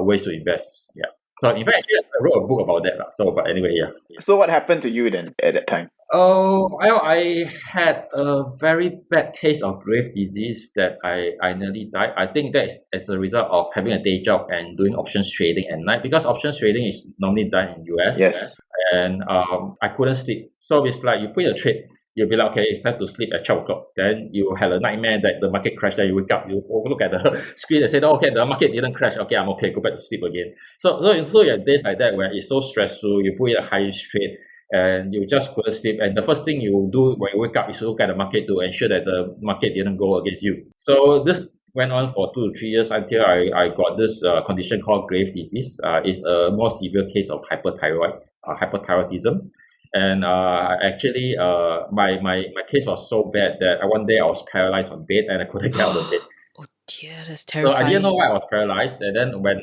ways to invest. Yeah. So in fact, actually, I wrote a book about that. So, but anyway, yeah. So what happened to you then at that time? Oh, well, I had a very bad case of grave disease that I nearly died. I think that is as a result of having a day job and doing options trading at night, because options trading is normally done in US. Yes. And I couldn't sleep. So it's like you put a trade, you'll be like, okay, it's time to sleep at 12 o'clock. Then you had a nightmare that the market crashed. Then you wake up, you look at the screen and say, oh, okay, the market didn't crash. Okay, I'm okay, go back to sleep again. So you have days like that where it's so stressful, you put it a high risk trade, and you just couldn't sleep. And the first thing you do when you wake up is to look at the market to ensure that the market didn't go against you. So this went on for 2 to 3 years until I got this condition called grave disease. It's a more severe case of hyperthyroidism. And actually, my case was so bad that one day I was paralyzed on bed and I couldn't get out of bed. Oh dear, that's terrifying. So I didn't know why I was paralyzed. And then by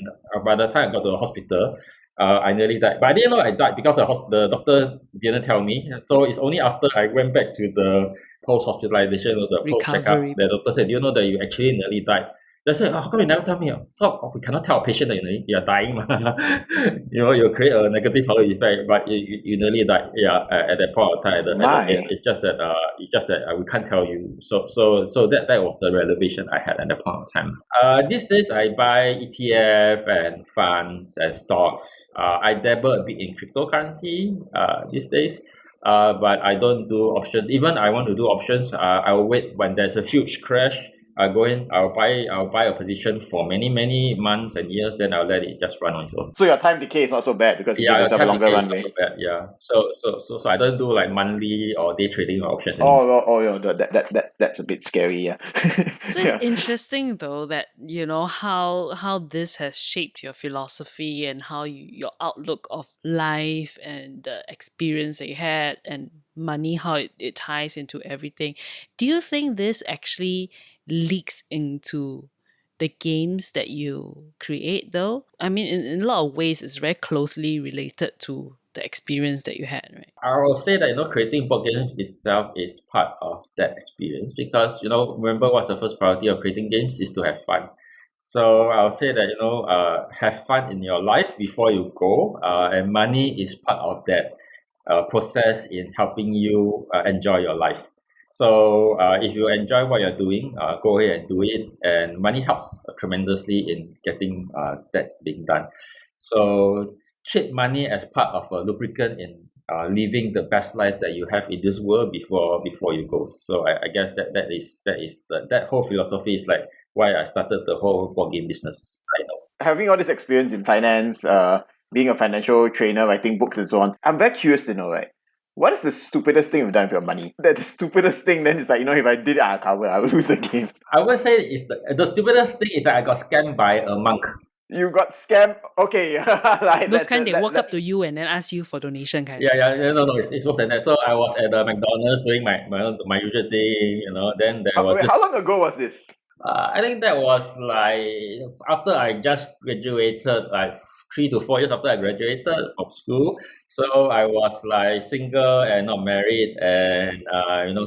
the time I got to the hospital, I nearly died. But I didn't know I died because the doctor didn't tell me. So it's only after I went back to the post-hospitalization or the post-checkup, the doctor said, do you know that you actually nearly died? They said, how come you never tell me? So we cannot tell a patient that you are dying. You create a negative halo effect, but you nearly died. Yeah, at that point of time. It's just that we can't tell you. So that was the reservation I had at that point of time. These days I buy ETF and funds and stocks. I dabble a bit in cryptocurrency these days. But I don't do options. Even I want to do options, I will wait when there's a huge crash I'll go in, I'll buy a position for many months and years, then I'll let it just run on its own. So your time decay is not so bad because you give yourself a longer runway. Not so bad, yeah. So I don't do like monthly or day trading or options anymore. That's a bit scary, yeah. So it's interesting though that how this has shaped your philosophy and how your outlook of life and the experience that you had and money, how it ties into everything. Do you think this actually leaks into the games that you create though? I mean, in a lot of ways, it's very closely related to the experience that you had, right? I will say that creating board games itself is part of that experience because remember what's the first priority of creating games is to have fun. So I'll say that have fun in your life before you go, and money is part of that process in helping you enjoy your life. So if you enjoy what you're doing, go ahead and do it, and money helps tremendously in getting that being done. So treat money as part of a lubricant in living the best life that you have in this world before you go. So I guess that whole philosophy is like why I started the whole board game business. I know. Having all this experience in finance, being a financial trainer, writing books and so on, I'm very curious to know, right? What is the stupidest thing you've done with your money? That the stupidest thing then is like, if I did it, I would lose the game. I would say the stupidest thing is that I got scammed by a monk. You got scammed? Okay. Like those kind they walk up to you and then ask you for donation kind. Yeah. No, it's worse than that. So I was at the McDonald's doing my usual thing, then there was how long ago was this? I think that was like after I just graduated, like 3 to 4 years after I graduated from school. So I was like single and not married and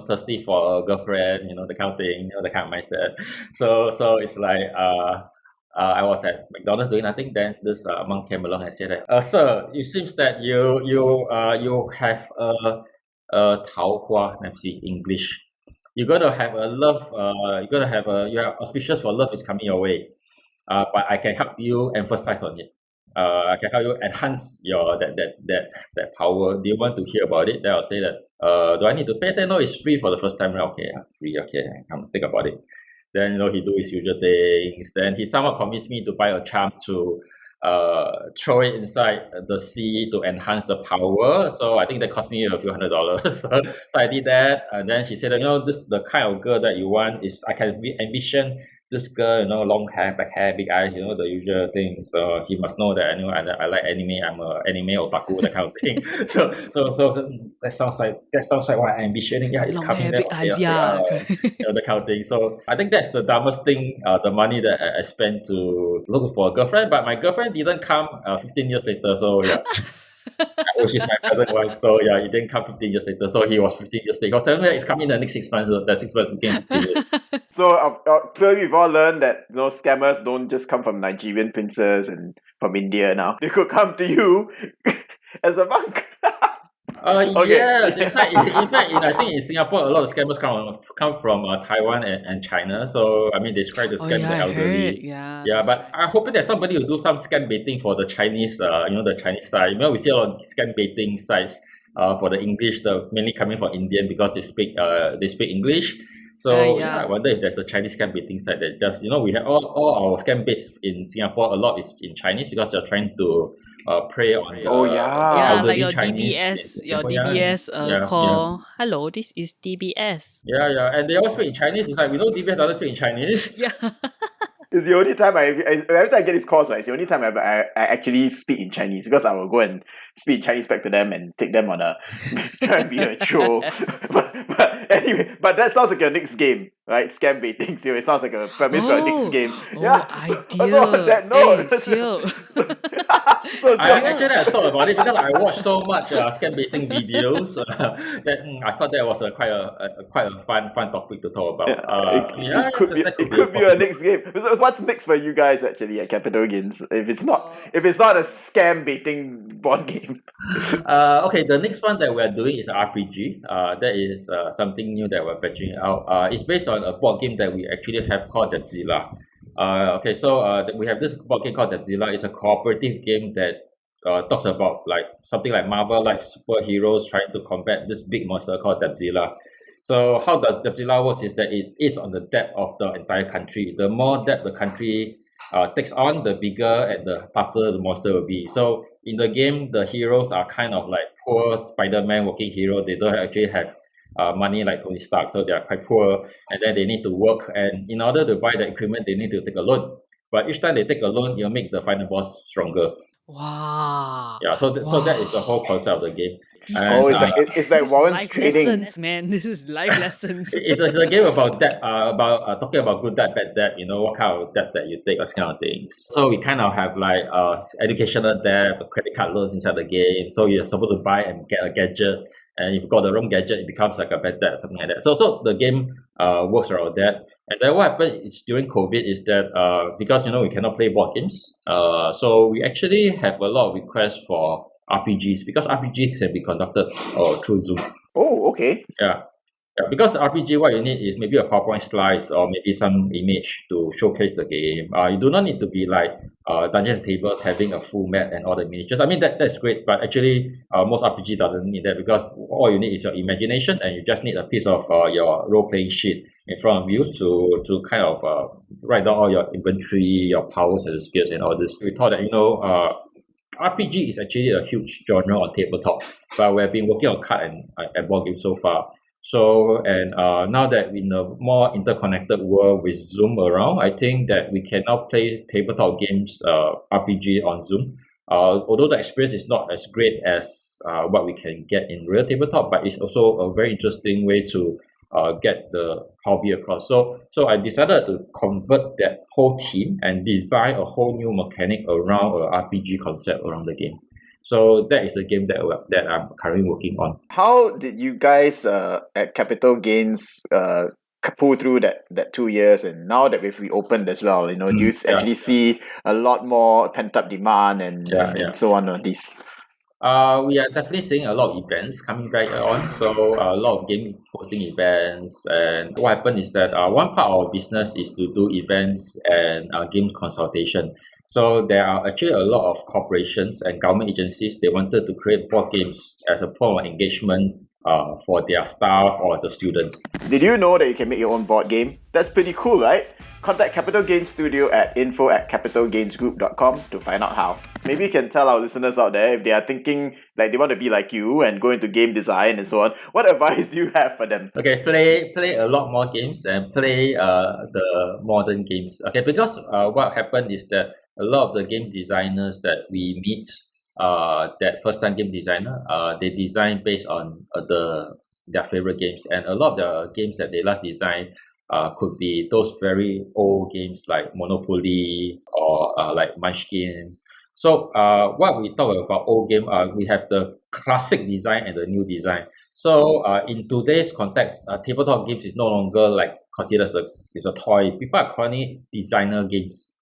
thirsty for a girlfriend, the kind of thing, the kind of mindset. So it's like I was at McDonald's doing nothing. Then this monk came along and said that, sir, it seems that you have a 桃花, let's see English. You're gonna have a love. You're auspicious for love is coming your way. But I can help you emphasize on it. I can help you enhance your that power. Do you want to hear about it? Then I'll say that. Do I need to pay? I say no, it's free for the first time. Okay, free. Okay, come think about it. Then he do his usual things. Then he somehow convinced me to buy a charm to throw it inside the sea to enhance the power. So I think that cost me a few $100s. So I did that, and then she said, this the kind of girl that you want is I can envision this girl, long hair, black hair, big eyes, the usual thing. So he must know that I like anime. I'm a anime otaku, that kind of thing. So that sounds like what I'm envisioning. Yeah, it's long coming hair, there. big eyes, yeah. The kind of thing. So I think that's the dumbest thing. The money that I spent to look for a girlfriend, but my girlfriend didn't come 15 years later. So yeah. Which is my present wife. So yeah, it didn't come 15 years later. So he was 15 years later. He was telling me that it's coming in the next 6 months. That 6 months became 15 years. So clearly we've all learned that scammers don't just come from Nigerian princes and from India now. They could come to you as a monk. Okay. Yes, in fact, I think in Singapore, a lot of scammers come from Taiwan and China. So I mean, they try to scam the elderly. Yeah, but I hope that somebody will do some scam baiting for the Chinese, the Chinese side. We see a lot of scam baiting sites for the English, mainly coming from Indian because they speak English. So I wonder if there's a Chinese scam baiting site that just we have all our scam baits in Singapore. A lot is in Chinese because they're trying to prey on the like your Chinese, DBS call. Yeah. Hello, this is DBS. Yeah, and they all speak in Chinese. It's like DBS doesn't speak in Chinese. Yeah. It's the only time every time I get these calls, right? It's the only time I actually speak in Chinese because I will go and speak Chinese back to them and take them on try and be a troll. but anyway, but that sounds like your next game, right? Scam baiting. So it sounds like a premise for a next game. Idea. On that note. I thought about it because I watched so much scam baiting videos that I thought that was quite a fun topic to talk about. It could be your next game. So what's next for you guys actually at Capital Gains? If it's not a scam baiting board game. Okay, the next one that we're doing is RPG. That is something new that we're patching out. It's based on a board game that we actually have called Depzilla. We have this board game called Depzilla. It's a cooperative game that talks about like something like Marvel, like superheroes trying to combat this big monster called Depzilla. So how does Godzilla works is that it is on the debt of the entire country. The more debt the country takes on, the bigger and the tougher the monster will be. So in the game, the heroes are kind of like poor Spider-Man working hero. They don't actually have money like Tony Stark, so they are quite poor, and then they need to work. And in order to buy the equipment, they need to take a loan. But each time they take a loan, you'll make the final boss stronger. Wow. Yeah, so that is the whole concept of the game. This And Oh, is it's like it's like this Warren's life trading. lessons, man. This is life lessons. it's a game about debt, about talking about good debt, bad debt. What kind of debt that you take, those kind of things. So we kind of have like educational debt, credit card loans inside the game. So you're supposed to buy and get a gadget, and if you got the wrong gadget, it becomes like a bad debt, something like that. So the game works around that. And then what happened is during COVID is that because we cannot play board games, so we actually have a lot of requests for RPGs because RPGs can be conducted through Zoom. Oh, okay. Yeah. Yeah, because RPG, what you need is maybe a PowerPoint slides or maybe some image to showcase the game. You do not need to be like Dungeons and Tables having a full map and all the miniatures. I mean, that's great, but actually most RPG doesn't need that because all you need is your imagination and you just need a piece of your role-playing sheet in front of you to kind of write down all your inventory, your powers and skills and all this. We thought that, RPG is actually a huge genre on tabletop, but we've been working on card and board games so far. So, and now that in a more interconnected world with Zoom around, I think that we can now play tabletop games, RPG on Zoom. Although the experience is not as great as what we can get in real tabletop, but it's also a very interesting way to get the hobby across. So I decided to convert that whole team and design a whole new mechanic around a RPG concept around the game. So that is a game that I'm currently working on. How did you guys at Capital Gains pull through that 2 years, and now that we've reopened as well, do you actually see a lot more pent up demand and so on these? We are definitely seeing a lot of events coming back on. So a lot of game hosting events, and what happened is that one part of our business is to do events and game consultation. So there are actually a lot of corporations and government agencies. They wanted to create board games as a form of engagement for their staff or the students. Did you know that you can make your own board game? That's pretty cool, right? Contact Capital Gains Studio at info@capitalgainsgroup.com to find out how. Maybe you can tell our listeners out there if they are thinking like they want to be like you and go into game design and so on. What advice do you have for them? Okay, play a lot more games and play the modern games. Okay, because what happened is that a lot of the game designers that we meet, that first time game designer, they design based on their favorite games, and a lot of the games that they last designed could be those very old games like Monopoly or like Munchkin. So what we talk about old game, we have the classic design and the new design. So in today's context, tabletop games is no longer like considered as a toy. People are calling it designer games.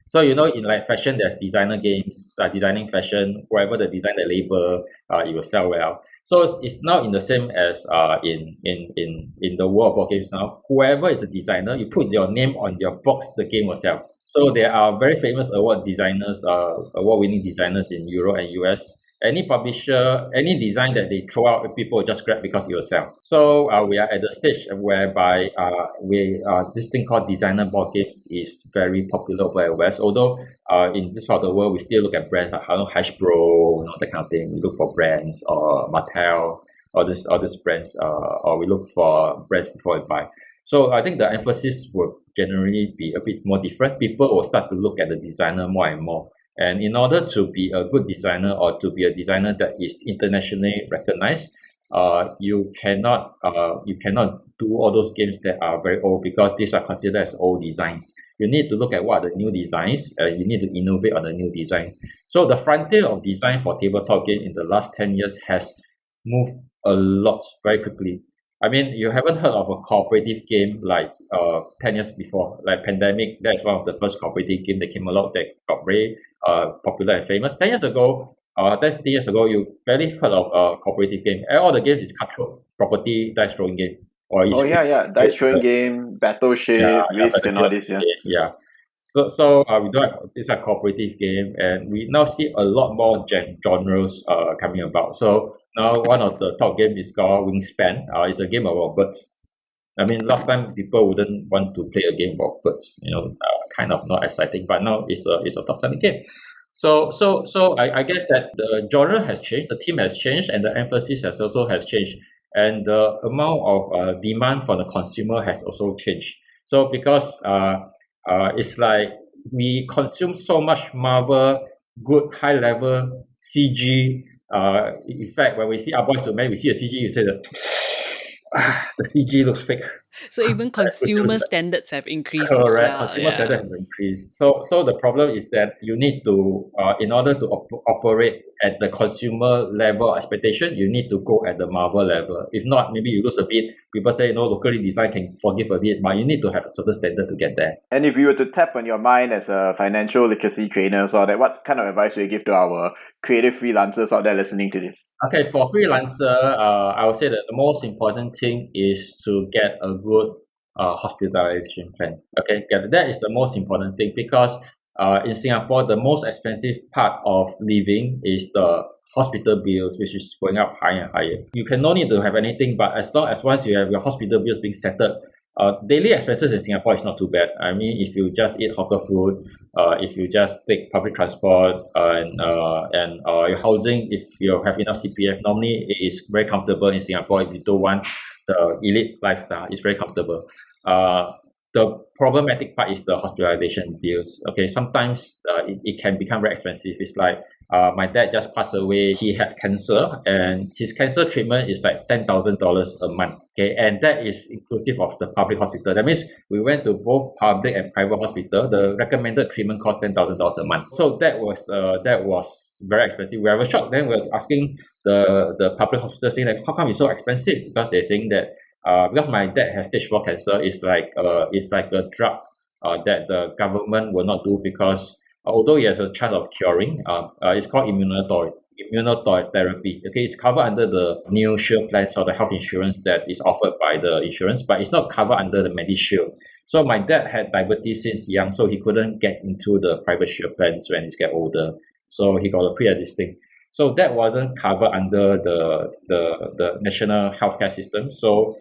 So in like fashion, there's designer games, designing fashion. Wherever the design the label, it will sell well. So it's now in the same as in the world of board games now. Whoever is the designer, you put your name on your box, the game will sell. So there are very famous award designers, award-winning designers in Europe and US. Any publisher, any design that they throw out, people will just grab because it will sell. So we are at the stage whereby this thing called designer board games is very popular over at West. Although in this part of the world, we still look at brands like Hasbro, that kind of thing. We look for brands or Mattel, all these brands, or we look for brands before we buy. So I think the emphasis will generally be a bit more different. People will start to look at the designer more and more. And in order to be a good designer or to be a designer that is internationally recognized, you cannot do all those games that are very old because these are considered as old designs. You need to look at what are the new designs. You need to innovate on the new design. So the frontier of design for tabletop game in the last 10 years has moved a lot very quickly. I mean, you haven't heard of a cooperative game like 10 years before, like Pandemic. That's one of the first cooperative game that came along that got very popular and famous. 10 years ago, 15 years ago, you barely heard of a cooperative game. All the games is cutthroat, property, dice throwing game. Dice throwing game, battleship, Risk, and all this. Yeah. So we don't have this a cooperative game, and we now see a lot more genres coming about. So now one of the top games is called Wingspan. It's a game about birds. I mean, last time people wouldn't want to play a game of birds, kind of not exciting, but now it's a top selling game. So I guess that the genre has changed, the theme has changed, and the emphasis has changed, and the amount of demand from the consumer has also changed. So because it's like we consume so much Marvel, good high level CG. In fact, when we see our boys to men, we see a CG, you say that the CG looks fake. So even consumer standards have increased as Correct. well. Consumer standard has increased. So the problem is that you need to, in order to operate at the consumer level expectation, you need to go at the Marvel level. If not, maybe you lose a bit. People say, locally design can forgive a bit, but you need to have a certain standard to get there. And if you were to tap on your mind as a financial literacy trainer, so that what kind of advice would you give to our creative freelancers out there listening to this? Okay, for freelancer, I would say that the most important thing is to get a good hospitalization plan. Okay, that is the most important thing because in Singapore, the most expensive part of living is the hospital bills, which is going up higher and higher. You can no need to have anything, but as long as once you have your hospital bills being settled, daily expenses in Singapore is not too bad. I mean, if you just eat hawker food, if you just take public transport, and your housing, if you have enough CPF, normally it is very comfortable in Singapore. If you don't want the elite lifestyle, it's very comfortable. The problematic part is the hospitalization bills. Okay, sometimes it can become very expensive. It's like my dad just passed away. He had cancer, and his cancer treatment is like $10,000 a month. Okay, and that is inclusive of the public hospital. That means we went to both public and private hospital. The recommended treatment cost $10,000 a month. So that was very expensive. We were shocked. Then we were asking the public hospital saying like, how come it's so expensive? Because they're saying that because my dad has stage 4 cancer, it's like a drug that the government will not do because although he has a chance of curing, it's called immunotherapy. Okay, it's covered under the new Shield plans or the health insurance that is offered by the insurance, but it's not covered under the MediShield. So my dad had diabetes since young, so he couldn't get into the private Shield plans when he get older. So he got a pre-existing. So that wasn't covered under the national healthcare system. So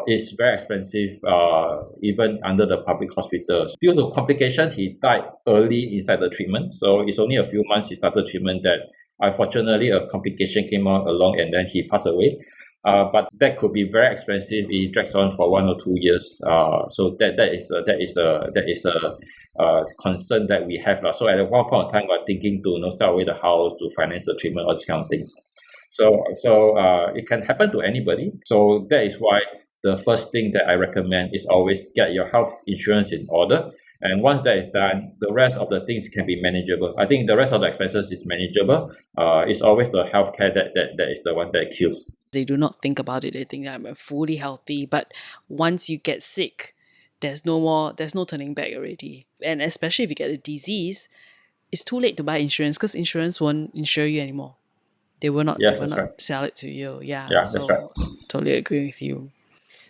it's very expensive even under the public hospitals. Due to complications, he died early inside the treatment. So it's only a few months he started treatment that unfortunately a complication came along and then he passed away. But that could be very expensive if it drags on for 1 or 2 years. So that is a concern that we have. So at one point in time, we're thinking to sell away the house to finance the treatment, all these kind of things. So it can happen to anybody. So that is why the first thing that I recommend is always get your health insurance in order. And once that is done, the rest of the things can be manageable. I think the rest of the expenses is manageable. It's always the healthcare that is the one that kills. They do not think about it. They think that I'm fully healthy. But once you get sick, there's no turning back already. And especially if you get a disease, it's too late to buy insurance because insurance won't insure you anymore. They will not, sell it to you. Yeah, so that's right. Totally agree with you.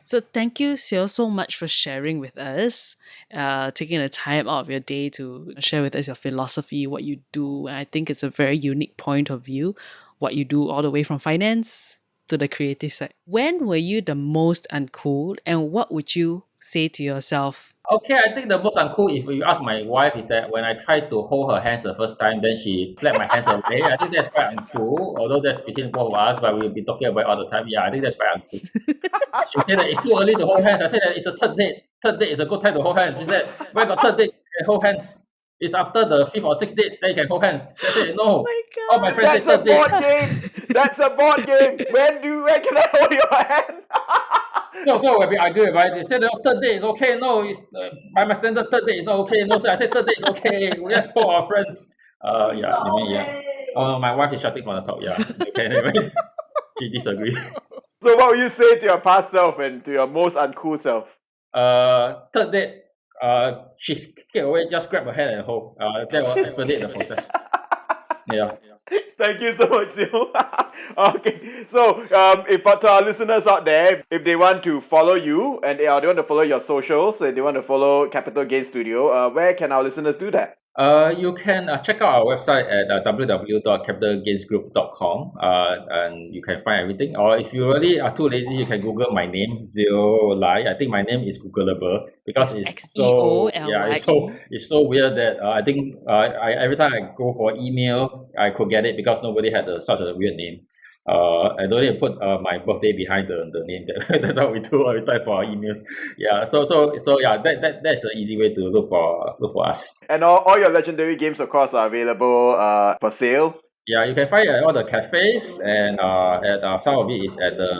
So thank you, Xeo, so much for sharing with us, taking the time out of your day to share with us your philosophy, what you do. I think it's a very unique point of view, what you do all the way from finance to the creative side. When were you the most uncool and what would you say to yourself? Okay, I think the most uncool, if you ask my wife, is that when I tried to hold her hands the first time, then she slapped my hands away. I think that's quite uncool, although that's between both of us, but we'll be talking about it all the time. Yeah, I think that's quite uncool. She said that it's too early to hold hands. I said that it's the third date. Third date is a good time to hold hands. She said, when got third date, you can hold hands. It's after the 5th or 6th date, then you can hold hands. I said, no. Oh my God. All my friends That's say a third date. board game. That's a board game. When can I hold your hand? So when we argue about it, they said, third date is okay. No, it's by my standard, third date is not okay. No, sir, I said third date is okay. We just call our friends. Yeah. Oh, my wife is shouting from the top. Yeah. Okay, anyway. She disagrees. So what would you say to your past self and to your most uncool self? Third date, she kicked away, just grab her hand and hold. That will expedite the process. Yeah. Thank you so much, Xeo. Okay, so if to our listeners out there, if they want to follow you and they want to follow your socials, and they want to follow Capital Gain Studio, where can our listeners do that? You can check out our website at www.capitalgainsgroup.com, and you can find everything. Or if you really are too lazy, you can Google my name, Xeo Lye. I think my name is Googleable because it's so XEOLYE. it's so weird that I think every time I go for email, I could get it because nobody had such a weird name. I don't need to put my birthday behind the name. That's how we do every time for our emails. Yeah. So yeah. That's an easy way to look for us. And all your legendary games, of course, are available for sale. Yeah, you can find it at all the cafes, and some of it is at the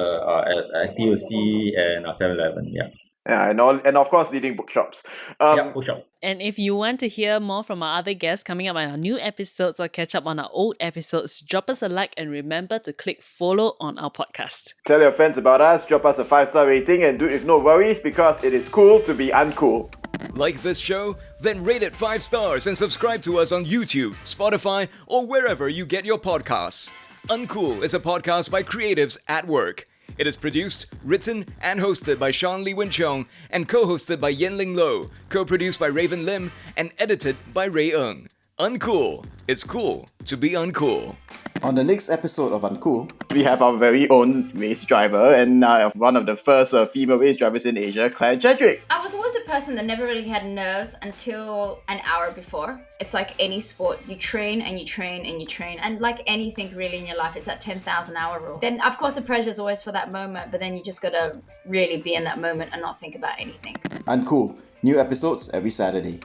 at TUC and 7-Eleven. Yeah. Yeah, and of course, leading bookshops. Yeah, push-ups. And if you want to hear more from our other guests coming up on our new episodes or catch up on our old episodes, drop us a like and remember to click follow on our podcast. Tell your friends about us, drop us a 5-star rating, and do it with no worries because it is cool to be uncool. Like this show? Then rate it 5 stars and subscribe to us on YouTube, Spotify, or wherever you get your podcasts. Uncool is a podcast by Creatives at Work. It is produced, written, and hosted by Sean Lee Chong and co-hosted by Yen Lyng Lo, co-produced by Raven Lim, and edited by Ray Ng. Uncool. It's cool to be uncool. On the next episode of Uncool, we have our very own race driver and one of the first female race drivers in Asia, Claire Jedrick. I was always a person that never really had nerves until an hour before. It's like any sport. You train and you train and you train. And like anything really in your life, it's that 10,000 hour rule. Then, of course, the pressure is always for that moment, but then you just gotta really be in that moment and not think about anything. Uncool. New episodes every Saturday.